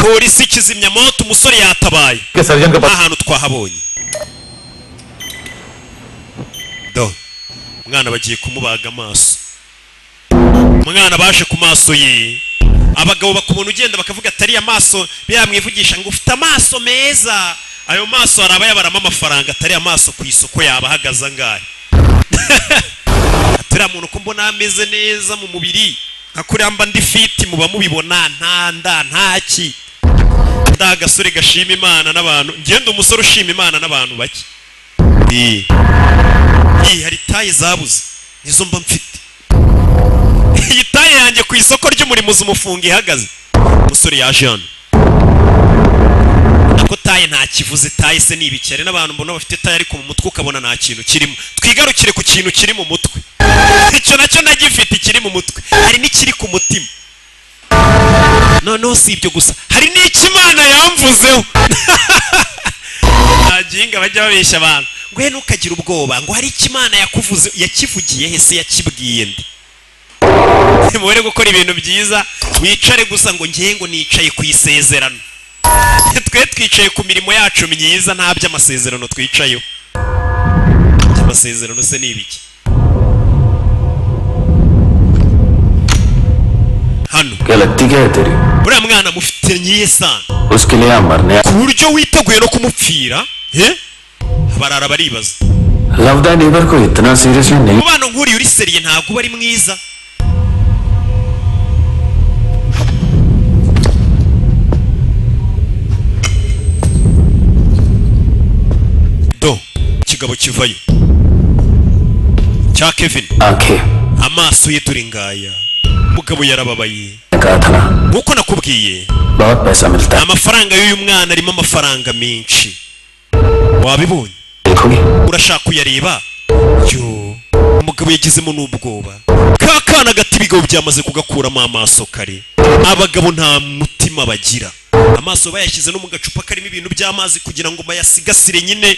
polisi kizimya moto umusore yatabaye ahantu twahabonye umwana bagiye kumubaga amaso umwana baje ku maso ye abagabo bakubona ugenda bakavuga atari amaso byamwivugisha ngo ufite amaso meza ayo maso araba yabaramo amafaranga atari amaso ku isoko yaba ahagaze angahe atari umuntu ko mbona ameze neza mu mubiri nkakuriya mba ndi fiti muba mubibona ntaki ndagasore gashima Imana n'abantu ngenda umusore ushima Imana n'abantu bake hari taye zabuze nizo mba mfite iyi taye yanjye ku isoko ry'umurimo zumufunga ihagaze umusore yaje hano nako taye nta kivuze taye se nibikere n'abantu mbona bafite taye ariko mu mutwe ukabona nta kintu kirimo twigarukire ku kintu kiri mu mutwe icyo nacyo nagifite kiri mu mutwe hari n'ikiri ku mutima noneho si ibyo gusa hari n'ikimana yamvuzeho aginga bajya babeshya abantu ngo he ntukagira ubwoba ngo hari ikimana yakuvuze yakivugiye he se yakibwiye ndi mubere gukora ibintu byiza wicare gusa ngo ngiye ngo nicaye ku isezerano twe twicaye ku mirimo yacu myiza nta by'amasezerano twicayeho amasezerano se ni ibiki hano buriya mwana mufite nyiye sana ku buryo witeguye no kumupfira barara baribaza umubano nk'uriya uri seriye ntabwo uba ari mwiza ikigabo kivayo cya Kevin amaso ye turi ngaya umugabo yarababaye nkuko nakubwiye amafaranga y'uyu mwana arimo amafaranga menshi wabibonye urashaka kuyareba umugabo yagizemo n'ubwoba kakana gati ibigabo byamaze kugakuramo amaso kare abagabo nta mutima bagira amaso bayashyize no mu gacupa karimo ibintu by'amazi kugira ngo bayasigasire nyine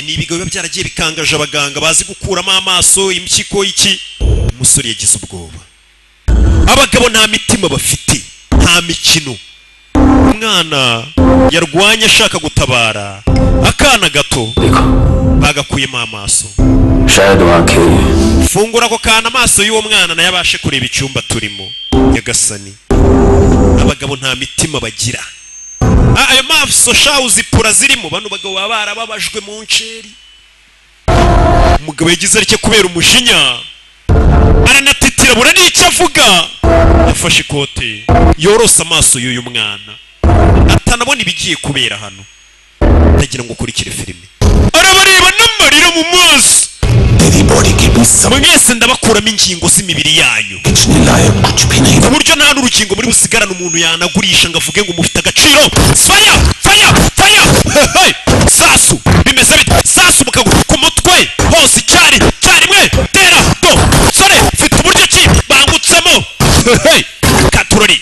ni ibigabo biba byaragiye bikangaje abaganga bazi gukuramo amaso impyiko iki umusore yagize ubwoba abagabo nta mitima bafite nta mikino umwana yarwanya ashaka gutabara akana gato bagakuyemo amaso fungura ako kana amaso y'uwo mwana nayo abashe kureba icyumba turimo nyagasani abagabo nta mitima bagira ayo maso shawu zipura zirimo bano bagabo baba barababajwe mu nceri. Umugabo yagize arike kubera umujinya aranatitira bura n'icyo avuga. Yafashe ikote yorose amaso y'uyu mwana atanabona ibigiye kubera hano. Ndagira ngo ukurikire filime. Arabareba n'amarira mu maso. Mwese ndabakuramo ingingo z'imibiri yanyu ku buryo nta n'urukingo muri busigarane umuntu yanagurisha ngo avuge ngo mufite agaciro. Faya faya faya. Sasu bimeze bite? Sasu mukaguru ku mutwe hose icyarimwe. Tera do sore mfite uburyo ki bangutsemo. Katurori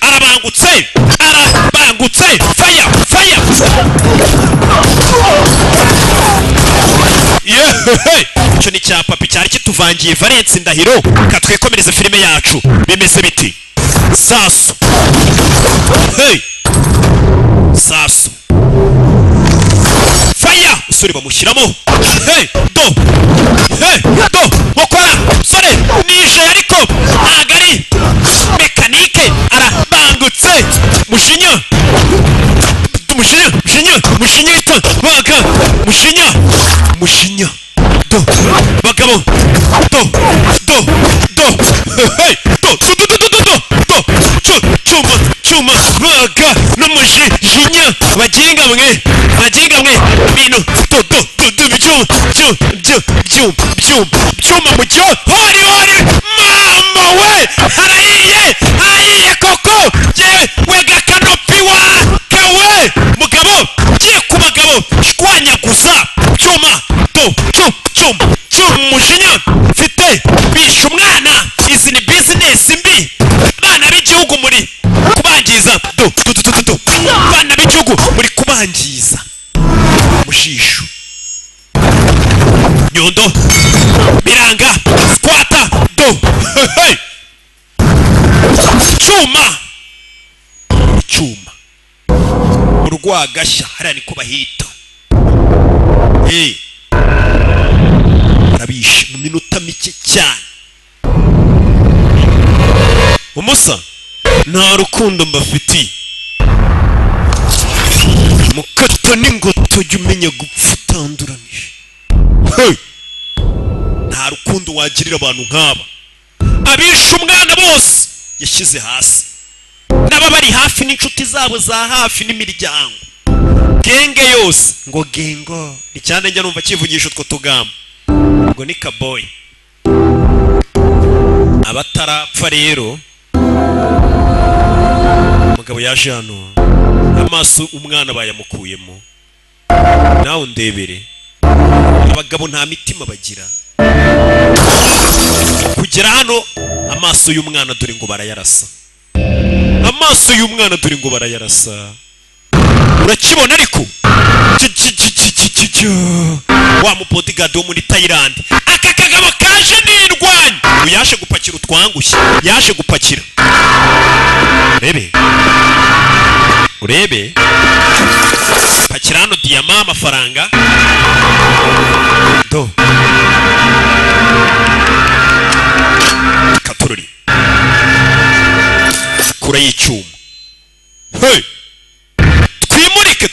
arabangutse faya faya. Icyo ni cya papi cyari kituvangiye Valence Ndahiro. Katwekomereze filime yacu. Bimeze biti? Sasu sasu faya. Usore bamushyiramo do mukora sore nije ariko ntago ari mekanike. Arabangutse mushinya baga mushinya do bagabo chuma baga n'umujinya. baginga mwe bintu byuma mujyo hori mama we harahiye koko yewe gakanopi wa kawe mugabo giye ku bagabo shwanyaguza cyuma umujinya mfite bisha umwana. Izi ni business mbi bana b'igihugu muri kubangiza bana b'igihugu muri kubangiza mushisho nyondo biranga squata do cyuma urwagashya hariya niko bahita. Arabishe mu minota mike cyane. Umusa nta rukundo mbafitiye. Mukato n'ingoto jya umenya gupfa utanduranije. Nta rukundo wagirira abantu nk'aba. Abishe umwana bose yashyize hasi n'aba bari hafi n'inshuti zabo za hafi n'imiryango. Genge yose ngo gengo ni cyane njya numva kivugisha utwo tugamba ngo ni kaboy. Abatarapfa rero umugabo yaje hano amaso umwana bayamukuyemo. Nawe ndebere abagabo nta mitima bagira. Kugera hano amaso y'umwana dore ngo barayarasa. Amaso y'umwana dore ngo barayarasa. Urakibona ariko wa mubodigadi wo muri Thailand. Aka kagabo kaje n'indwanyi yaje gupakira utwangushye. Yaje gupakira urebe pakira hano diyama amafaranga do katururi kura y'icyuma.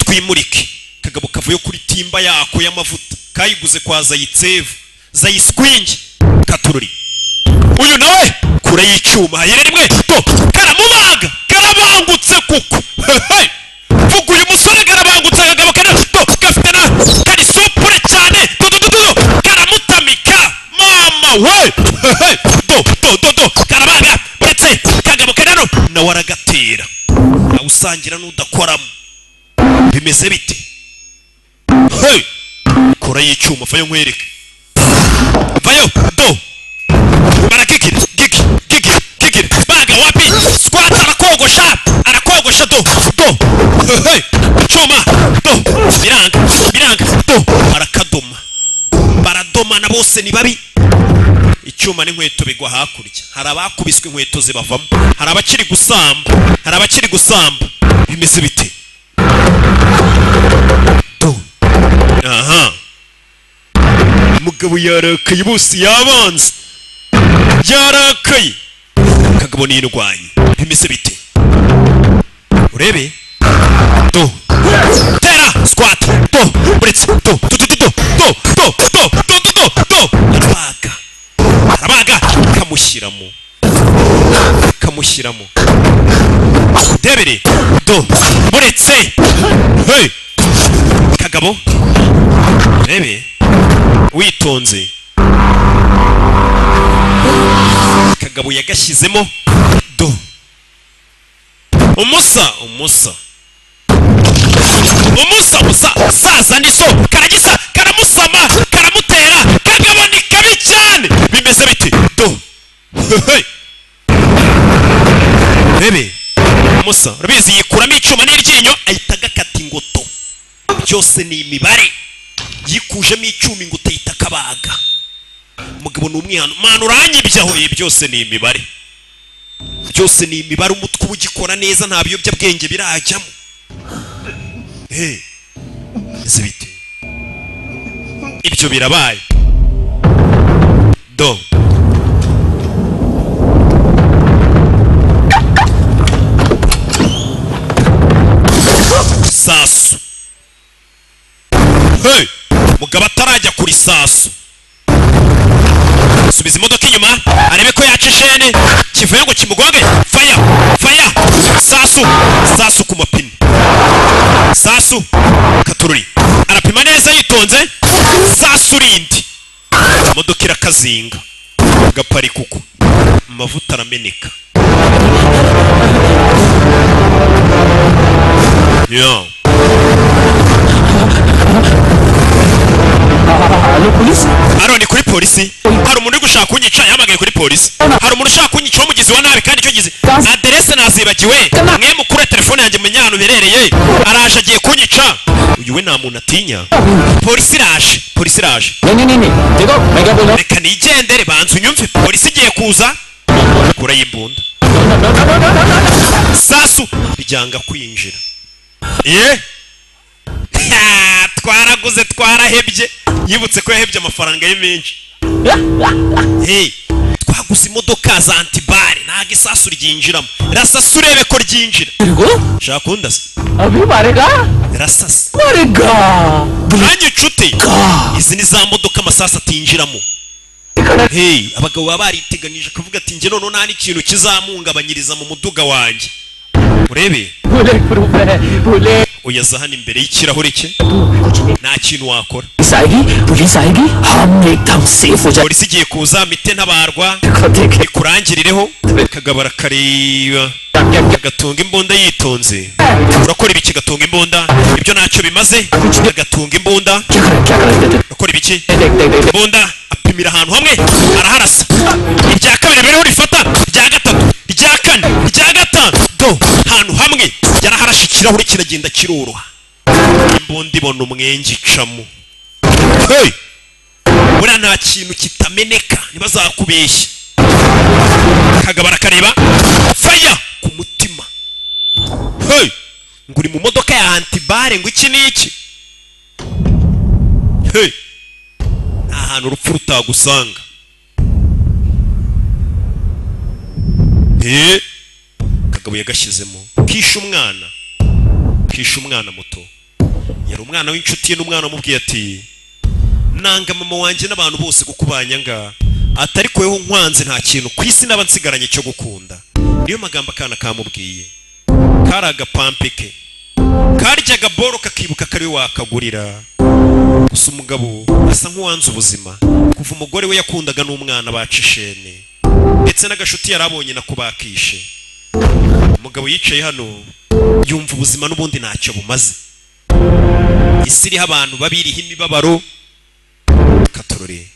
Twimurike kagabo kavuye kuri timba yako y'amavuta kayiguze kwa Zayiskwingi Katururi. Uyu nawe kura y'icyuma yere rimwe to karamubaga karabangutse kuko. Vuga uyu musore karabangutse kagabo kana to gafite na kari supure cyane karamutamika mama we. Do karabaga uretse kagabo kanano na waragatera awusangira n'udakoramo. Bimeze bite? Kora y'icyuma vayo nkwereke. Vayo do barakikira kikira baga wapi squat arakogosha do cyuma do biranga do arakadoma baradoma na bose ni babi. Icyuma n'inkweto bigwa hakurya. Hari abakubiswe inkweto zibavamo. Hari abakiri gusamba. Bimeze bite? Aha mugabo yarakaye bose yabanze yarakaye kagabo n'indwanyi. Bimeze bite? Urebe do tera squat do buretse do arabaga kamushyiramo debere do buretse hey kagabo rebe witonze kagabo yagashyizemo do umusa saza niso karagisa karamusama karamutera kagabo ni kabi cyane bimeze biti do rebe umusa urabizi yikuramo icyuma n'iryinyo ahita agakata ingoto byose ni imibare yikujemo icyuma ingoto ahita akabaga umugabo ni umwihano mana uranyibyaho byose ni imibare umutwe uba ugikora neza nta biyobyabwenge birajyamo ese bite ibyo birabaye do sasu mugabo atarajya kuri sasu subiza imodoka inyuma arebe ko yaca ishene kivuye ngo kimugonge faya sasu ku mapine sasu katururi arapima neza yitonze sasu rindi imodoka irakazinga gapari kuko amavuta arameneka Aroni kuri polisi hari umuntu uri gushaka kunyica yamagaye kuri polisi hari umuntu ushaka kunyica umugizi wa nabi kandi icyo gize aderese nazibagiwe mwe mukure telefone yanjye menya ahantu berereye araje agiye kunyica uyu we nta muntu atinya polisi iraje reka nigendere banza unyumve polisi igiye kuza kura y'imbunda sasu bijyanga kwinjira twaraguze twarahebye yibutse ko yahebye amafaranga ye menshi twaguze imodoka za antibare ntago isasu ryinjiramo rasasa urebe ko ryinjira shaka kundasa rasasa nanjye inshuti izi ni za modoka amasasu atinjiramo abagabo baba bariteganije kuvuga ati njye noneho nta n'ikintu kizamuhungabanyiriza mu muduga wanjye urebe uyaza hano imbere y'ikirahure cye nta kintu wakora polisi igiye kuza mite ntabarwa ikurangirireho kagabara kareba agatunga imbunda yitonze urakora ibiki gatunga imbunda ibyo ntacyo bimaze agatunga imbunda urakora ibiki imbunda apimira ahantu hamwe araharasa irya kabiri biriho rifata irya gatatu irya kane irya gatanu do ahantu hamwe yaraharashe ikirahure kiragenda kiroroha imbunda ibona umwenge icamo buriya nta kintu kitameneka ntibazakubeshye kagabara kareba faya ku mutima ngo uri mu modoka ya antibare ngo iki n'iki nta hantu urupfu rutagusanga kagabo yagashyizemo kisha umwana muto yari umwana w'inshuti ye n'umwana amubwiye ati nanga mama wanjye n'abantu bose kuko banyanga atari kweho nkwanze nta kintu ku isi naba nsigaranye cyo gukunda niyo magambo akana kamubwiye kari agapampe ke karyaga boro kakibuka kari wakagurira gusa umugabo asa nk'uwanze ubuzima kuva umugore we yakundaga n'umwana baca ishene ndetse n'agashuti yari abonye nako bakishe umugabo yicaye hano yumva ubuzima n'ubundi ntacyo bumaze isi iriho abantu babiriho imibabaro katorore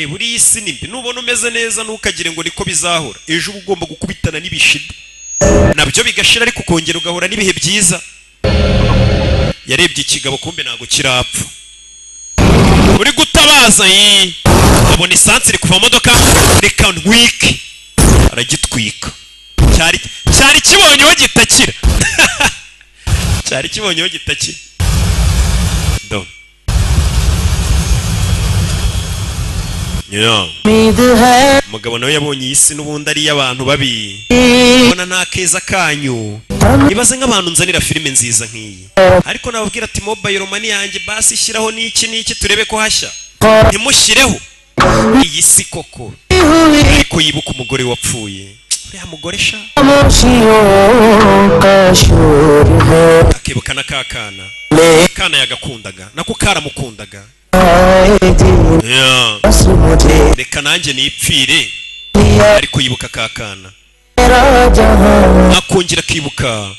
buriya isi ni mbi nubona umeze neza ntukagire ngo niko bizahora ejo uba ugomba gukubitana n'ibishida nabyo bigashira ariko ukongera ugahura n'ibihe byiza yarebye ikigabo kumbe ntago kirapfa uri gutabaza abona isansi iri kuva mu modoka reka ntwike aragitwika cyari kibonyeho gitakira cyari kibonyeho gitakira umugabo nawe yabonye iyi si n'ubundi ari iy'abantu babi, ubona nta keza kanyu. Ibaze nk'abantu nzanira filime nziza nk'iyi, ariko nababwira ati mobile money yanjye basi shyiraho n'iki turebe ko hashya, ntimushyireho iyi si koko. Ariko yibuka umugore wapfuye, uriya mugore sha, akibuka na kakana, kana yagakundaga nako karamukundaga. Reka nanjye nipfire, ariko yibuka kakana, akongera akibuka.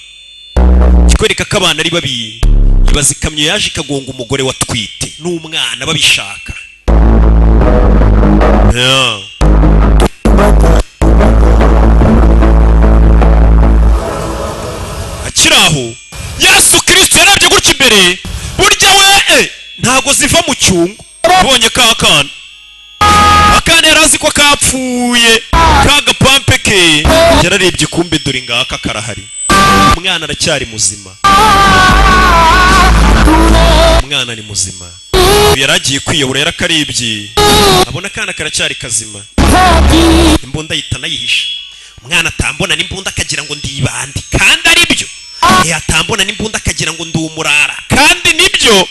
Kikwereka ko abana ari babi. Ibaza ikamyo yaje ikagonga umugore watwite n'umwana babishaka. Akiraho Yesu Kristo yarabye gutya imbere, burya we ntago ziva mu cyungu. Ubonye kakana, akana yarazi ko kapfuye, kagapampe ke yararebye, kumbe dore ngaka karahari. Umwana aracyari muzima, umwana ni muzima. Yaragiye kwiyobora, yarakarebye abona akana karacyari kazima. Imbunda yitana yihisha. Umwana atambona n'imbunda akagira ngo ndibandi, kandi ari byo. Atambona n'imbunda akagira ngo ndi umurara, kandi nibyo.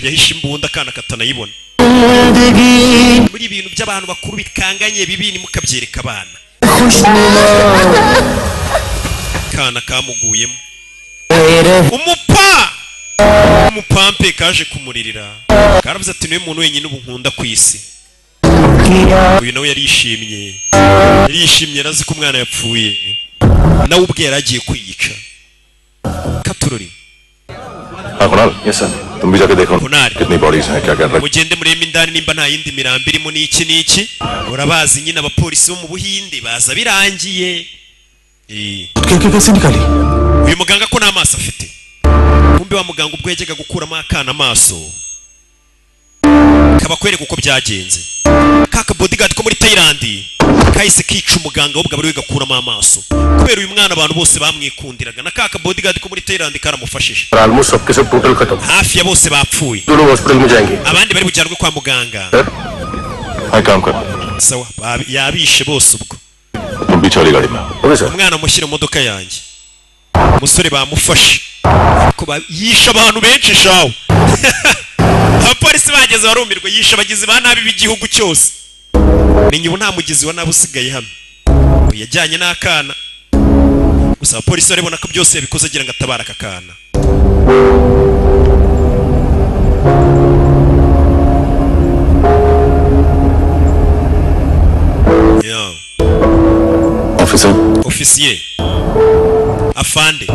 Yahisha imbunda akana katanayibona. Muri ibintu by'abantu bakuru bikanganye bibi, ni mukabyereka abana. Kana kamuguyemo, umupampe kaje kumuririra, karavuze ati niwe muntu wenyine ubu nkunda ku isi. Uyu nawe yarishimye, yarazi ko umwana yapfuye, nawe ubwe yaragiye kwiyica. Katurori mugende murebe indani nimba nta yindi mirambi irimo n'iki. Urabazi nyine abapolisi bo mu Buhinde baza birangiye. Uyu muganga ko nta maso afite, kumbe wa muganga ubwo yajyaga gukuramo akana amaso kabakwereka uko byagenze. Kaka bodyguard ko muri Thailand kahise kica umuganga w'ubwo bari gakuramo amaso, kubera uyu mwana abantu bose bamwikundiraga. Na kaka bodyguard ko muri Thailand karamufashije. Hafi ya bose bapfuye, abandi bari bujyanwe kwa muganga. Sawa, yabishe bose ubwo. Umwana mushyira mu modoka yanjye, umusore bamufashe, ariko yisha abantu benshi shawo. Abapolisi bageze barumirwa, yisha abagizi ba nabi b'igihugu cyose. Menye ubu nta mugizi wa nabi usigaye hano. Yajyanye n'akana, gusa abapolisi barabona ko byose yabikoze agira ngo atabara aka kana. Ofisiye afande,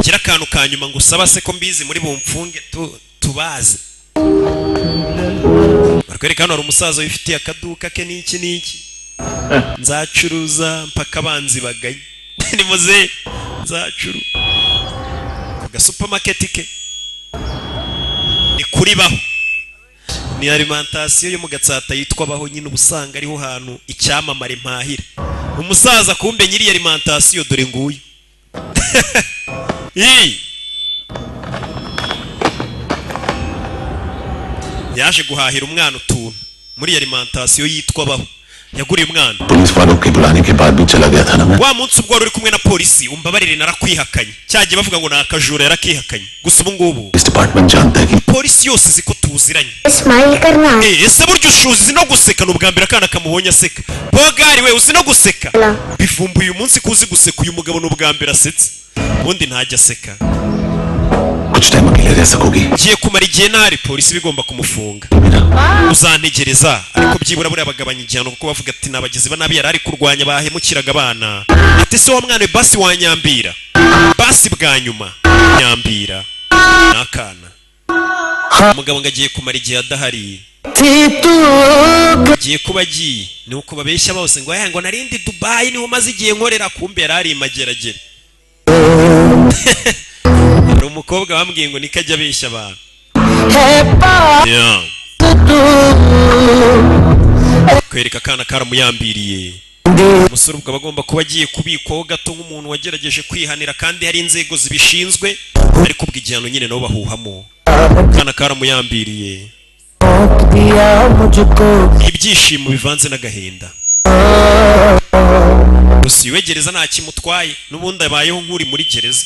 gira akantu kanyuma ngo usaba se ko mbizi muri bumfunge tubaze. Barikwereka hano hari umusaza wifitiye akaduka ke n'iki. Nzacuruza mpaka abanzi bagaye. Ni muze nzacuru ku supermarket ke, ni kuri Baho, ni alimentation yo mu Gatsata yitwa Baho nyine. Ubusanga ariho hantu icyamamare mpahira. Umusaza kumbe nyiri alimentation dore nguyu. Yaje guhahira umwana utuntu muri alimentation yitwa Baho. Yaguriye umwana. Wa munsi ubwo uri kumwe na polisi, umbabarire narakwihakanye. Cyagiye bavuga ngo nakajura yarakihakanye. Gusa ubu ngubu polisi yose ziko tuziranye. Ese buryo ushuzi no guseka n'ubwa mbere akana kamubonye aseka. Bogari we uzi no guseka. Bivumbuye uyu munsi kuzi guseka uyu mugabo n'ubwa mbere asetse. Ubundi ntajya aseka. Giye kumara igihe ntari, polisi bigomba kumufunga. Uzantegereza, ariko byibura buri abagabanya igihano kuko bavuga ati nabagizi ba nabi yarari kurwanya bahemukiraga abana. Ati se wa mwana we basi wanyambira, basi bwa nyuma nyambira nakana. Umugabo ngagiye kumara igihe adahari, giye kuba agiye ni uko babeshya bose ngo ngo narindi Dubai niho maze igihe nkorera, kumbe yarari imageragere. Hari umukobwa bambwiye ngo nikajya abeshya abantu. Kwereka akana karamuyambiriye. Umusore ubwo bagomba kuba agiye kubikwaho gato nk'umuntu wagerageje kwihanira, kandi hari inzego zibishinzwe, ariko ubwo igihano nyine nabo bahuhamo. Akana karamuyambiriye. मौत दिया मुझको ibyishimo bivanze n'agahinda gusa iwe gereza nta kimutwaye n'ubundi abayeho nk'uri muri gereza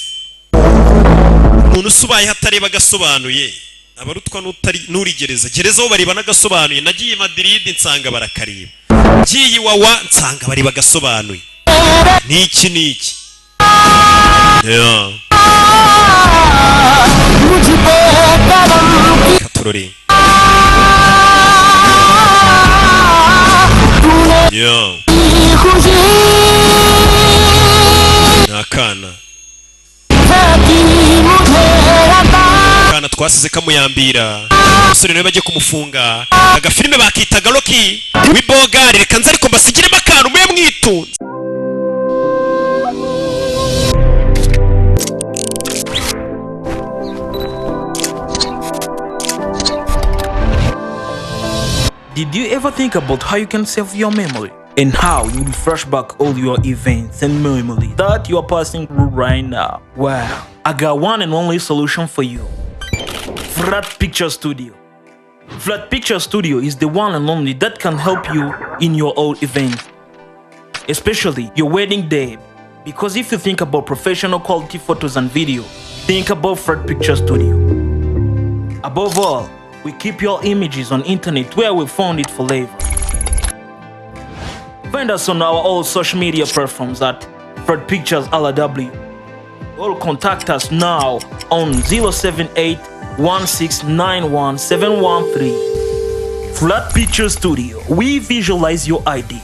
umuntu usubaye hatareba agasobanuye abarutwa n'uri gereza bo bareba n'agasobanuye nagiye i Madrid nsanga barakareba ngiye iwawa nsanga bareba agasobanuye niki katurore nakana twasize kamuyambira umusore nawe bagiye kumufunga agafilime bakitaga Rocky wibogari reka nza ariko mbasigiremo akantu mwe mwitunze Did you ever think about how you can save your memory? And how you will flash back all your events and memories that you are passing through right now? Wow, I got one and only solution for you. Flat Picture Studio. Flat Picture Studio is the one and only that can help you in your old event, especially your wedding day. Because if you think about professional quality photos and video, think about Flat Picture Studio. Above all, we keep your images on internet where we found it forever. Find us on our all social media platforms at Flat Pictures LW. Or contact us now on 078-1691-713. Flat Picture Studio. We visualize your idea.